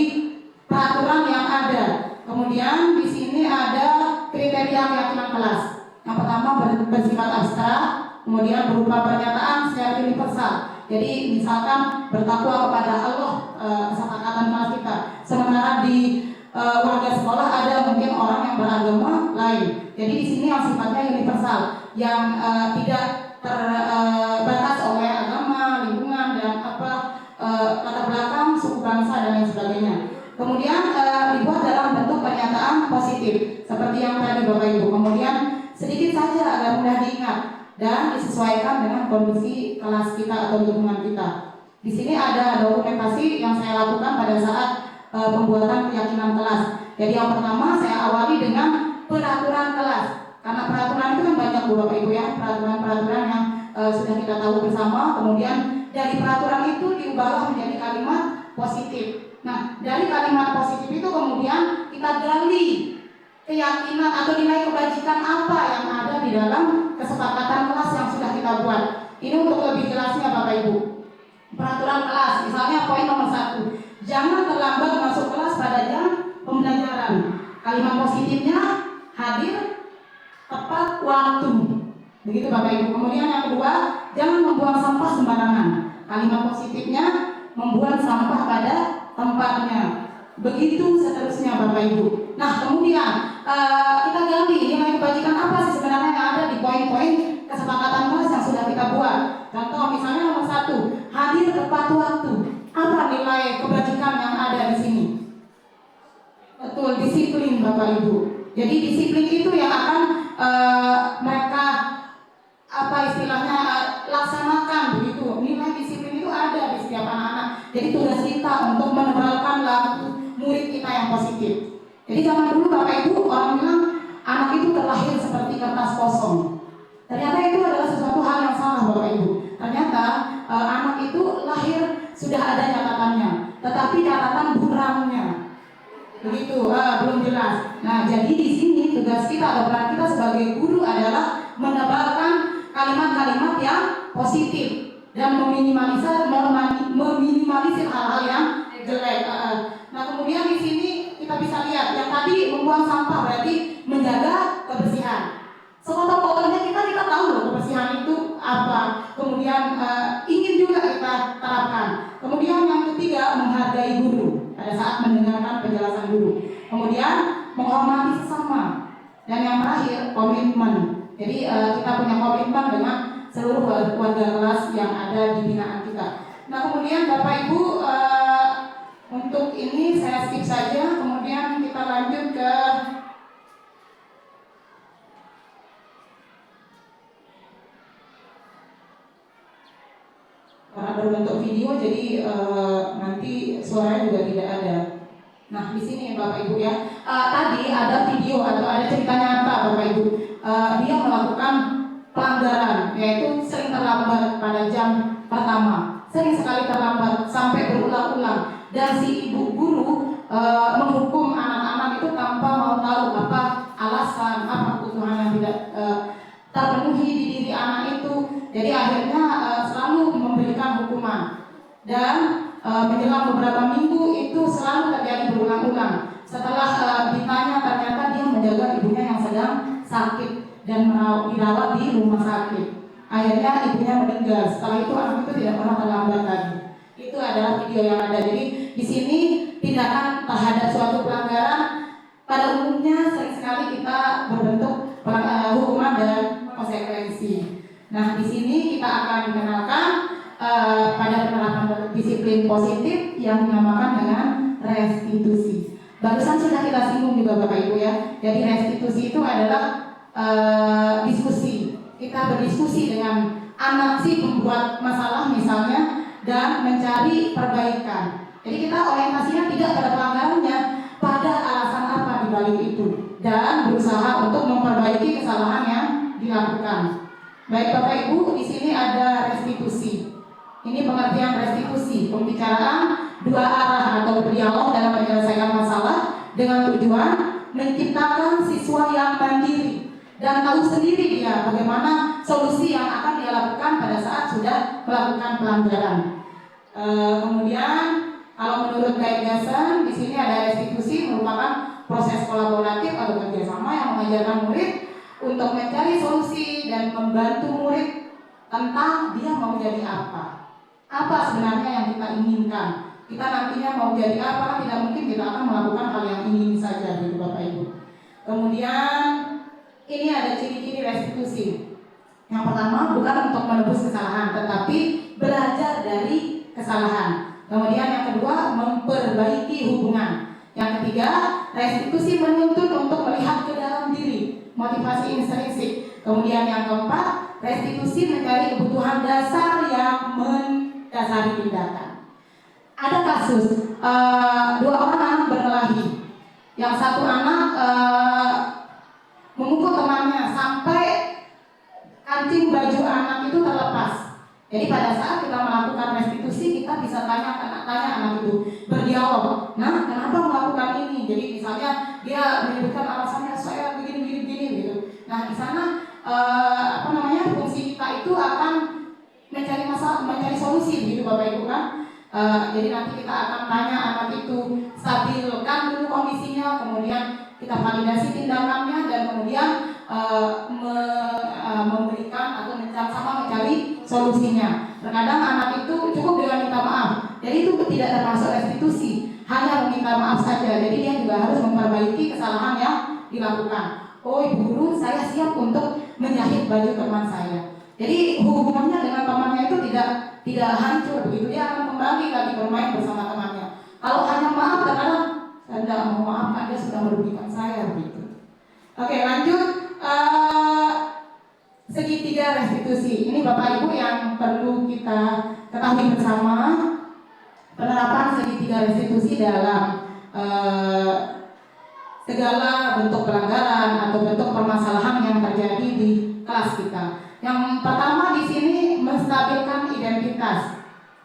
S3: peraturan yang ada. Kemudian di sini ada kriteria keyakinan kelas. Yang pertama bersifat abstrak, kemudian berupa pernyataan secara universal. Jadi misalkan bertakwa kepada Allah, kesepakatan kelas kita. Sementara di warga sekolah ada mungkin orang yang beragama lain. Jadi di sini yang sifatnya universal, yang tidak terbatas oleh agama, lingkungan dan latar belakang, suku bangsa dan lain sebagainya. Kemudian dibuat dalam bentuk pernyataan positif seperti yang tadi Bapak Ibu. Kemudian sedikit saja agar mudah diingat dan disesuaikan dengan kondisi kelas kita atau lingkungan kita. Di sini ada dokumentasi yang saya lakukan pada saat pembuatan keyakinan kelas. Jadi yang pertama saya awali dengan peraturan kelas. Karena peraturan itu kan banyak Bapak Ibu ya, peraturan-peraturan yang sudah kita tahu bersama. Kemudian dari peraturan itu diubahlah menjadi kalimat positif. Nah, dari kalimat positif itu kemudian kita gali keyakinan atau nilai kebajikan apa yang ada di dalam kesepakatan kelas yang sudah kita buat. Ini untuk lebih jelasnya Bapak Ibu. Peraturan kelas, misalnya poin nomor 1, jangan terlambat masuk kelas pada jam pembelajaran. Kalimat positifnya hadir tepat waktu. Begitu Bapak Ibu. Kemudian yang kedua, jangan membuang sampah sembarangan. Kalimat positifnya membuang sampah pada tempatnya. Begitu seterusnya Bapak Ibu. Nah kemudian kita gali nilai kebajikan apa sih sebenarnya yang ada di poin-poin kesepakatan kelas yang sudah kita buat. Contoh misalnya nomor 1, hadir tepat waktu. Apa nilai kebajikan yang ada di sini? Betul, disiplin Bapak Ibu. Jadi disiplin itu yang akan mereka laksanakan begitu. Nilai disiplin itu ada di setiap anak-anak. Jadi tugas kita untuk menebalkan laku murid kita yang positif. Jadi zaman dulu Bapak Ibu orang bilang anak itu terlahir seperti kertas kosong. Ternyata itu adalah sesuatu hal yang salah Bapak Ibu. Ternyata anak itu lahir sudah ada catatannya, tetapi catatan buramnya begitu belum jelas. Nah jadi di sini tugas kita atau peran kita sebagai guru adalah menebalkan kalimat-kalimat yang positif dan meminimalisir hal-hal yang jelek. Nah kemudian di sini kita bisa lihat yang tadi membuang sampah berarti menjaga kebersihan. Sekotor-kotornya kita tahu loh kebersihan itu apa. Kemudian ingin juga kita terapkan. Kemudian yang ketiga menghargai guru pada saat mendengarkan penjelasan guru. Kemudian menghormati sesama. Dan yang terakhir komitmen. Jadi kita punya komitmen dengan seluruh warga kelas yang ada di binaan kita. Nah kemudian Bapak Ibu untuk ini saya skip saja. Kemudian kita lanjut ke berbentuk video, jadi nanti suaranya juga tidak ada. Nah di sini Bapak Ibu ya, tadi ada video atau ada cerita nyata Bapak Ibu. Dia melakukan pelanggaran, yaitu sering terlambat pada jam pertama, sering sekali terlambat sampai berulang-ulang. Dan si ibu guru menghukum anak-anak itu tanpa mau tahu apa alasan, apa kebutuhan yang tidak terpenuhi di diri anak itu. Jadi akhirnya selalu memberikan hukuman. Dan menjelang beberapa minggu itu selalu terjadi berulang-ulang. Setelah ditanya ternyata dia menjaga ibunya yang sedang sakit dan dirawat di rumah sakit. Akhirnya ibunya meninggal. Setelah itu anak itu tidak pernah terlambat lagi. Itu adalah video yang ada. Jadi di sini tindakan terhadap suatu pelanggaran pada umumnya sering sekali kita berbentuk hukuman dan konsekuensi. Nah di sini kita akan dikenalkan pada penerapan disiplin positif yang dinamakan dengan restitusi. Barusan sudah kita singgung juga Bapak Ibu ya. Jadi restitusi itu adalah diskusi. Kita berdiskusi dengan anak si pembuat masalah misalnya dan mencari perbaikan. Jadi kita orientasinya tidak pada pelanggarannya, pada alasan apa di balik itu dan berusaha untuk memperbaiki kesalahan yang dilakukan. Baik Bapak Ibu, di sini ada restitusi. Ini pengertian restitusi, pembicaraan dua arah atau berdialog dalam menyelesaikan masalah dengan tujuan menciptakan siswa yang mandiri dan tahu sendiri dia bagaimana solusi yang akan dia lakukan pada saat sudah melakukan pelanggaran. Kemudian kalau menurut Guide Gassen di sini ada restitusi merupakan proses kolaboratif atau kerjasama yang mengajarkan murid untuk mencari solusi dan membantu murid tentang dia mau jadi apa sebenarnya yang kita inginkan. Kita nantinya mau jadi apa, tidak mungkin kita akan melakukan hal yang ingin saja gitu Bapak Ibu. Kemudian ini ada ciri-ciri restitusi. Yang pertama bukan untuk menebus kesalahan, tetapi belajar dari kesalahan. Kemudian yang kedua memperbaiki hubungan. Yang ketiga restitusi menuntut untuk melihat ke dalam diri, motivasi intrinsik. Kemudian yang keempat restitusi mencari kebutuhan dasar yang mendasari tindakan. Ada kasus dua orang anak berkelahi. Yang satu anak memukul temannya sampai kancing baju anak itu terlepas. Jadi pada saat kita melakukan restitusi kita bisa tanya anak itu, berdialog. Nah, kenapa melakukan ini? Jadi misalnya dia menyebutkan alasannya saya begini gitu. Nah di sana fungsi kita itu akan mencari solusi begitu Bapak Ibu kan. Jadi nanti kita akan tanya anak itu, stabilkan dulu kondisinya, kemudian kita validasi tindakannya dan kemudian memberikan atau sama mencari solusinya. Terkadang anak itu cukup dengan minta maaf, jadi itu tidak termasuk restitusi, hanya meminta maaf saja. Jadi dia juga harus memperbaiki kesalahan yang dilakukan. Oh Ibu Guru, saya siap untuk menjahit baju teman saya. Jadi hubungannya dengan temannya itu tidak hancur begitu, dia akan kembali lagi bermain bersama temannya. Kalau hanya maaf, kadang-kadang saya tidak mau maafkan, dia sudah merugikan saya begitu. Oke, lanjut. Segitiga restitusi. Ini Bapak Ibu yang perlu kita ketahui bersama. Penerapan segitiga restitusi dalam segala bentuk pelanggaran atau bentuk permasalahan yang terjadi di kelas kita. Yang pertama di sini menstabilkan identitas.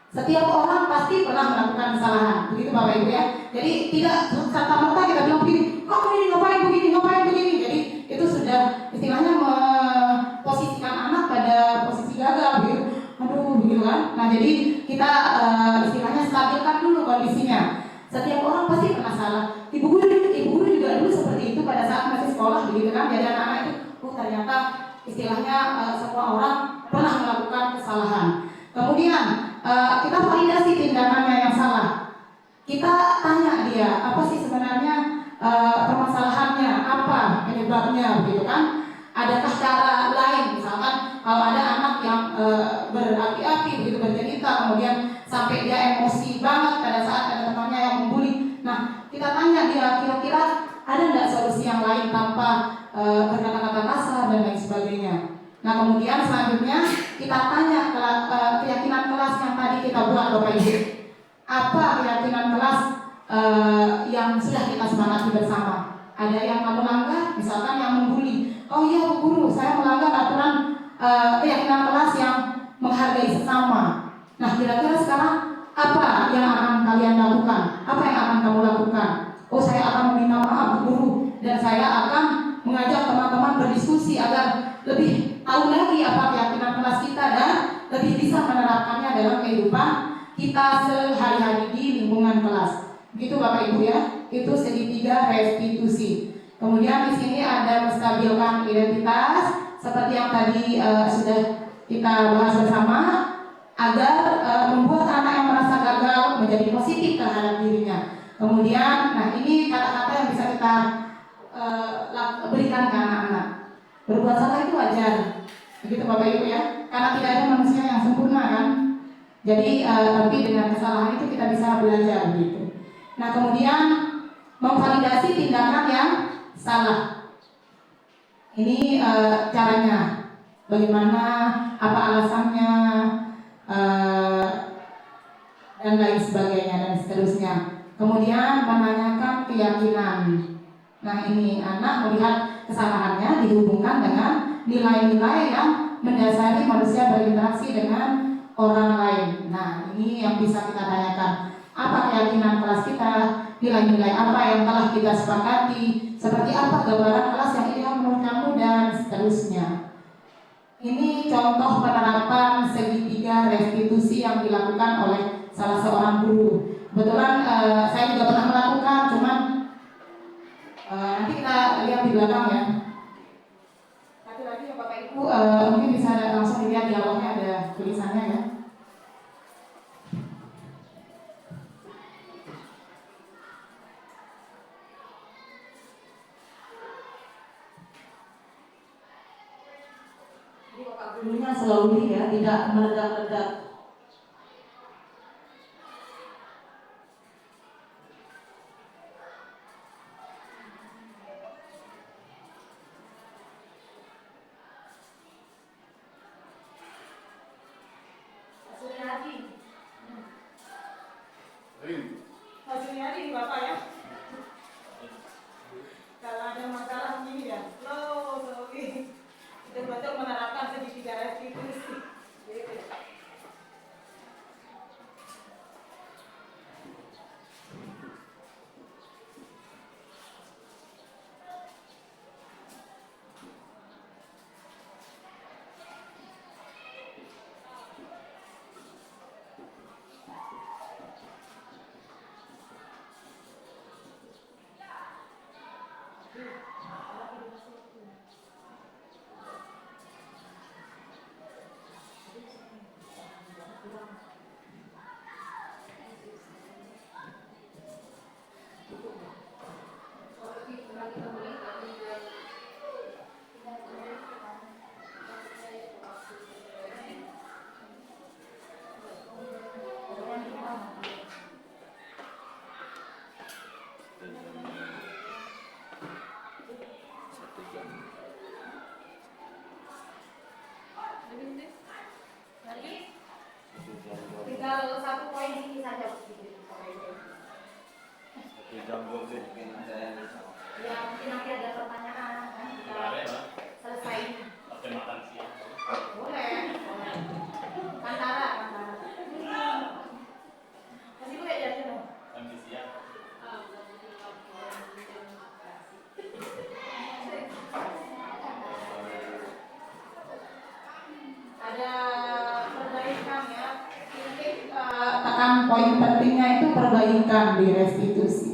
S3: Setiap orang pasti pernah melakukan kesalahan, begitu Bapak Ibu ya. Jadi tidak serta-merta kita bilang begini, kamu ini ngapain begini. Jadi itu sudah istilahnya memposisikan anak pada posisi gagal, begitu. Aduh, begitu kan. Nah jadi kita istilahnya stabilkan dulu kondisinya. Setiap orang pasti pernah salah. Ibu guru juga dulu seperti itu pada saat masih sekolah, begitu kan. Jadi anak-anak itu, ternyata istilahnya semua orang pernah melakukan kesalahan. Kemudian kita validasi tindakannya yang salah. Kita tanya dia, apa sih sebenarnya permasalahannya, apa penyebabnya, begitu kan? Adakah cara lain, misalkan kalau ada anak yang berapi-api, begitu bercerita, kemudian sampai dia emosi banget pada saat ada temannya yang membuli. Nah, kita tanya dia, kira-kira ada nggak solusi yang lain tanpa berkata-kata kasar dan lain sebagainya. Nah kemudian selanjutnya kita tanya keyakinan kelas yang tadi kita buat Bapak Ibu. Apa keyakinan kelas yang sudah kita sepakati bersama? Ada yang kamu langgar, misalkan yang membuli. Oh iya Bu Guru, saya melanggar aturan keyakinan kelas yang menghargai sesama. Nah kira-kira sekarang apa yang akan kalian lakukan? Apa yang akan kamu lakukan? Oh saya akan meminta maaf Bu Guru, dan saya akan mengajak teman-teman berdiskusi agar lebih tahu lagi apa keyakinan kelas kita dan lebih bisa menerapkannya dalam kehidupan kita sehari-hari di lingkungan kelas. Begitu Bapak Ibu ya, itu segitiga restitusi. Kemudian di sini ada menstabilkan identitas seperti yang tadi sudah kita bahas bersama, agar membuat anak yang merasa gagal menjadi positif terhadap dirinya. Kemudian, nah ini kata-kata yang bisa kita berikan ke anak-anak. Berbuat salah itu wajar, begitu Bapak Ibu ya, karena tidak ada manusia yang sempurna kan. Jadi tapi dengan kesalahan itu kita bisa belajar begitu. Nah kemudian memvalidasi tindakan yang salah. Ini caranya, bagaimana, apa alasannya, dan lain sebagainya dan seterusnya. Kemudian menanyakan keyakinan. Nah ini anak melihat kesalahannya dihubungkan dengan nilai-nilai yang mendasari manusia berinteraksi dengan orang lain. Nah ini yang bisa kita tanyakan. Apa keyakinan kelas kita, nilai-nilai apa yang telah kita sepakati, seperti apa gambaran kelas yang ideal menurut kamu, dan seharusnya. Ini contoh penerapan segitiga restitusi yang dilakukan oleh salah seorang guru. Kebetulan saya juga pernah melakukan, cuman nanti kita lihat di belakang ya. Satu lagi ya Bapak Ibu, mungkin bisa langsung dilihat di awalnya ada tulisannya ya. Jadi Bapak gurunya slowly ya, tidak meledak-ledak. Pak Suryadi Bapak ya. Kalau ada masalah begini ya, slowly. Betul-betul menerapkan segitiga restitusi. Tinggal satu poin ini saja.
S4: Mungkin ada yang bisa.
S3: Ya mungkin nanti ada pertanyaan kan kita selesai.
S6: Oke, makan siang.
S3: Boleh. Kantara. Kasih gue ya dulu.
S6: Makan siang.
S3: Ada perbaikan ya. Mungkin tekan poin pentingnya itu perbaikan di restitusi.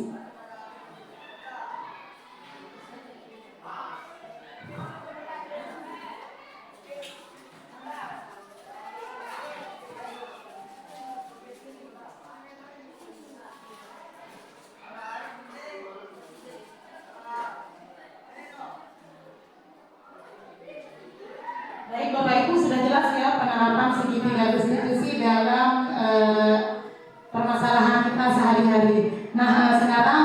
S3: Baik Bapak Ibu, sudah jelas ya penerapan segitiga restitusi dalam permasalahan kita sehari-hari. Nah sekarang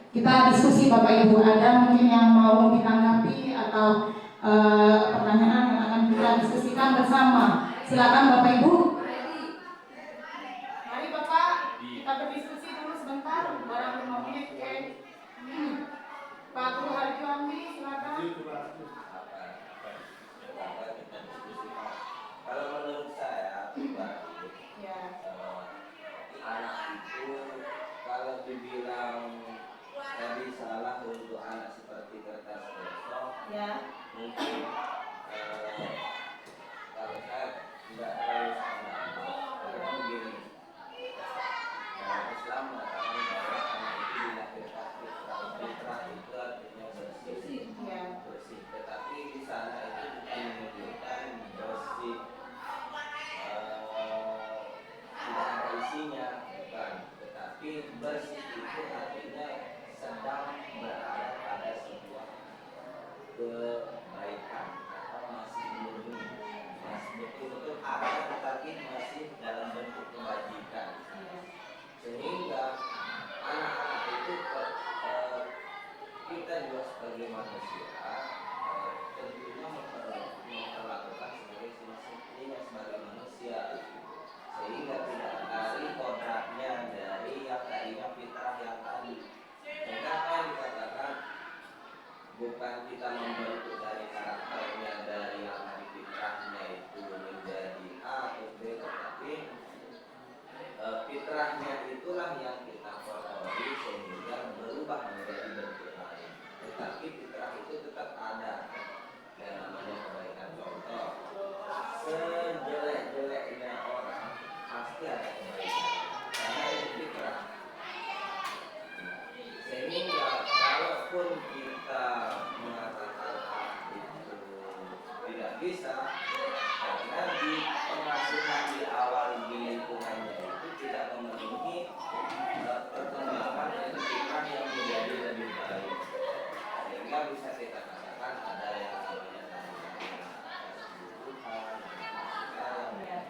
S3: kita diskusi Bapak Ibu, ada mungkin yang mau ditanggapi atau pertanyaan yang akan kita diskusikan bersama. Silakan Bapak Ibu. Mari Bapak, kita berdiskusi dulu sebentar, barang 5 menit. Pak Guru Harjuandi, silakan.
S4: Kalau menurut saya pribadi,
S3: Ya.
S4: anak itu kalau dibilang tadi salah untuk anak seperti kertas besok,
S3: Ya.
S4: mungkin kalau saya tidak terlalu sama. Karena begini, Islam mengatakan bahwa anak itu dilahirkan fitrah itu artinya bersih.
S3: Ya.
S4: Bersih, tetapi di sana itu bukan menunjukkan bersih tidak ada isinya, bukan, tetapi bersih itu artinya sedang berada pada sebuah kebaikan atau masih murni, masih betul-betul ada tetapi masih dalam bentuk kebajikan, sehingga anak-anak itu kita juga sebagai manusia tentunya memperlakukan sebagai semestinya sebagai manusia, sehingga tidak dari kodratnya dari yang tadinya fitrah yang tadi. Sehingga apa yang dikatakan bukan kita membentuk dari karakternya dari yang tadi fitrahnya itu menjadi A atau B, tetapi fitrahnya itulah yang kita kotori sehingga berubah menjadi bentuk lain. Tetapi fitrah itu tetap ada. kita mengatakan itu tidak bisa karena di pengasuhan di awal di lingkungannya itu tidak memenuhi perkembangan pendidikan yang menjadi lebih baik, sehingga bisa kita katakan ada yang namanya kebutuhan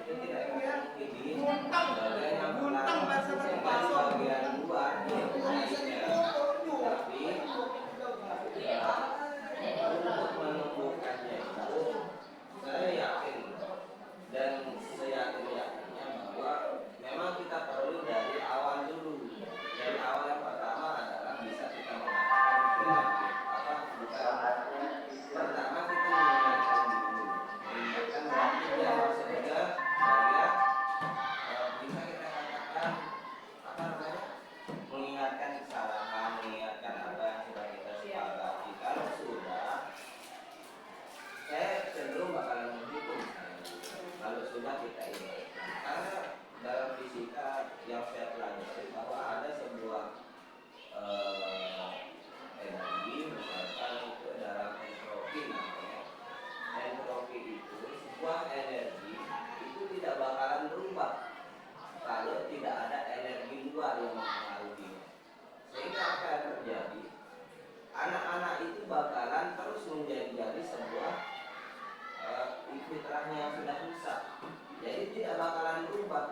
S4: itu tidak memenuhi di bagian yang bagian luar baiknya, tapi untuk menumbuhkannya itu saya yakin dan seyakin-yakinnya bahwa memang kita perlu dari awal dulu. Dari awal yang pertama adalah bisa kita mengatakan pertama kita mengingatkan dulu, mengingatkan waktu yang sehingga bagian bisa kita katakan mengingatkan kesalahan, mengingatkan apa yang sudah kita sepakati. Kalau sudah, saya cenderung bakalan mendukung. Kalau sudah kita ingatkan, karena dalam fisika yang saya pelajari bahwa ada sebuah energi, misalkan itu dalam entropi namanya. Entropi itu sebuah energi itu tidak bakalan berubah kalau tidak ada energi luar yang mempengaruhinya. Sehingga apa yang terjadi? Anak-anak itu bakalan terus menjadi sebuah fitrahnya yang sudah rusak. Jadi tidak bakalan berubah.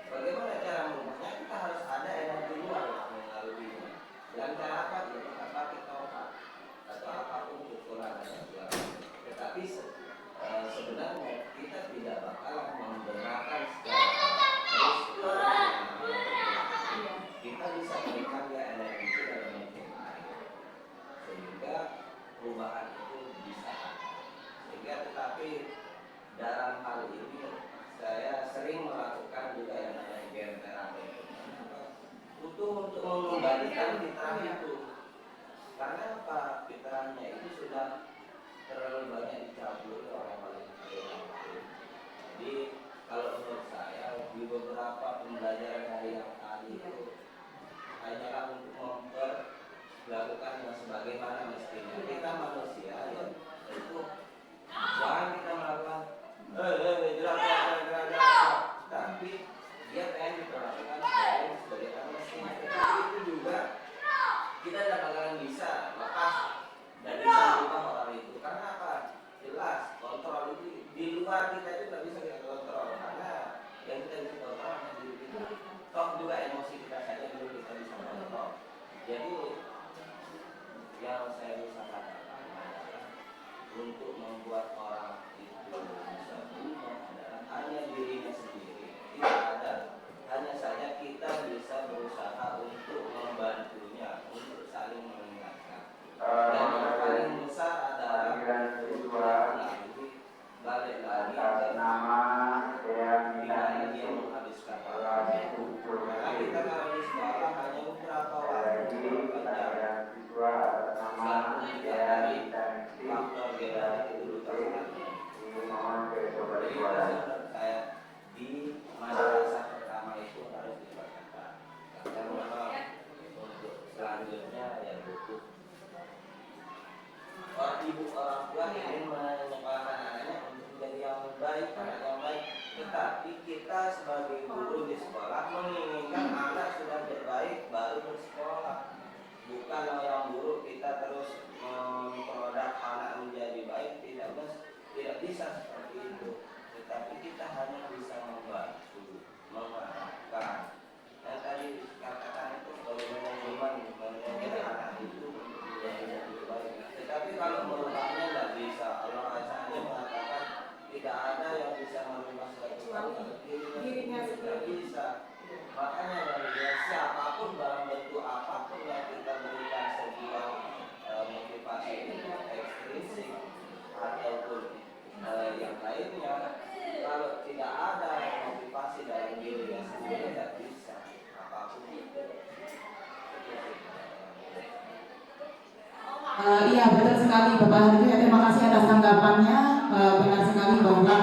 S4: Bagaimana cara merubahnya? Kita harus ada energi luar yang mengaruhinya. Dan cara apa? Ya kita pakai tongkat atau apapun pukulan yang. Tetapi sebenarnya kita tidak bakalan membenarkan secara terus kita bisa berikan dia energi itu dalam bentuk air, sehingga perubahan itu bisa. Sehingga tetapi dalam hal ini saya sering melakukan juga yang namanya gen terapi untuk mengembalikan fitrah itu. Karena apa? Fitrahnya itu sudah terlalu banyak dicampuri orang-orang yang. Jadi kalau menurut saya di beberapa pembelajaran hari yang tadi itu hanyalah untuk melakukan yang sebagaimana mestinya. Kita manusia ya itu jangan kita melakukan tapi dia pengen diperlakukan sebagaimana mestinya. Tapi itu juga kita tidak bakalan bisa lepas dan bisa merubah orang itu. Karena apa? Jelas kontrol itu di luar kita itu tidak bisa kita kontrol, karena yang kita bisa kontrol hanya diri kita. Toh juga emosi kita saja belum kita bisa kontrol. Jadi yang saya bisa katakan adalah untuk membuat orang itu bisa berubah adalah hanya dirinya sendiri. Tidak ada, hanya saja kita bisa berusaha untuk membantunya, untuk saling mengingatkan. Dan yang paling besar adalah balik lagi ke nama yang dia menghabiskan waktu. Karena kita kalau di sekolah hanya beberapa waktu satu juga dari faktor genetik kedudukan. Jadi saya di masa pertama itu harus diperketat. Karena memang untuk selanjutnya ya butuh ibu orang tua ingin menyekolahkan anaknya untuk menjadi yang baik, anak yang baik. Tetapi kita sebagai guru di sekolah menginginkan anak sudah baik baru bersekolah. Bukan yang buruk kita terus memproduk anak menjadi baik, tidak bisa seperti itu. Tetapi kita hanya bisa membantu, mengarahkan. Yang tadi katakan itu bagaimana menjadi anak itu menjadi lebih baik. Tetapi kalau merubahnya tidak bisa. Allah saja mengatakan tidak ada yang bisa merubah sesuatu dirinya tidak bisa. Makanya dari siapapun dalam bentuk apapun yang kita berikan sebuah motivasi ekstrinsik ataupun yang lainnya, kalau tidak ada motivasi dalam dirinya sendiri tidak bisa apapun itu.
S3: Iya betul sekali Bapak Hadi, terima kasih atas tanggapannya. Benar sekali bahwa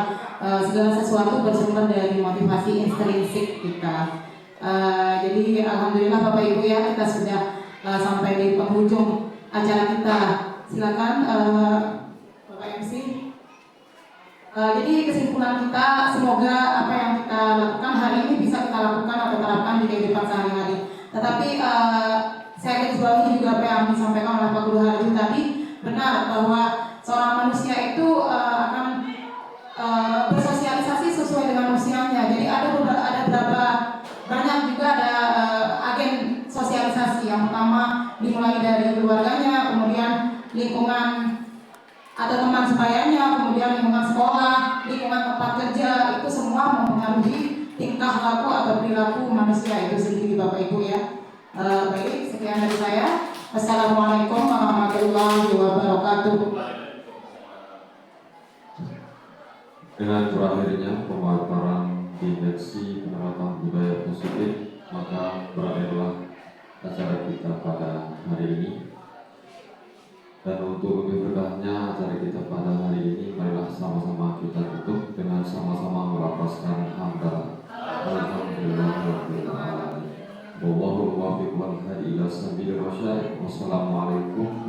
S3: segala sesuatu bersumber dari motivasi intrinsik kita. Jadi alhamdulillah Bapak Ibu ya, kita sudah sampai di penghujung acara kita. Silakan Bapak MC. Jadi kesimpulan kita, semoga apa yang kita lakukan hari ini bisa kita lakukan atau terapkan di kehidupan sehari-hari. Tetapi saya garis bawahi juga apa yang disampaikan oleh Pak Guru Harjo tadi, benar bahwa seorang manusia itu akan bersosialisasi sesuai dengan usianya. Jadi ada berapa banyak juga ada agen sosialisasi. Yang pertama dimulai dari keluarganya, kemudian lingkungan atau teman sebayanya, kemudian lingkungan sekolah, lingkungan tempat kerja, itu semua mempengaruhi tingkah laku atau perilaku manusia itu sendiri, Bapak Ibu ya. Baik, sekian dari saya. Wassalamualaikum warahmatullahi wabarakatuh.
S1: Dengan berakhirnya pemaparan dimensi penerapan budaya positif, maka berakhirlah acara kita pada hari ini. Dan untuk lebih berkahnya acara kita pada hari ini, marilah sama-sama kita tutup dengan sama-sama melafazkan hamdalah. Alhamdulillahirabbil alamin. Wallahul muwaffiq wal hadi ila sabilir rasyad. Wassalamualaikum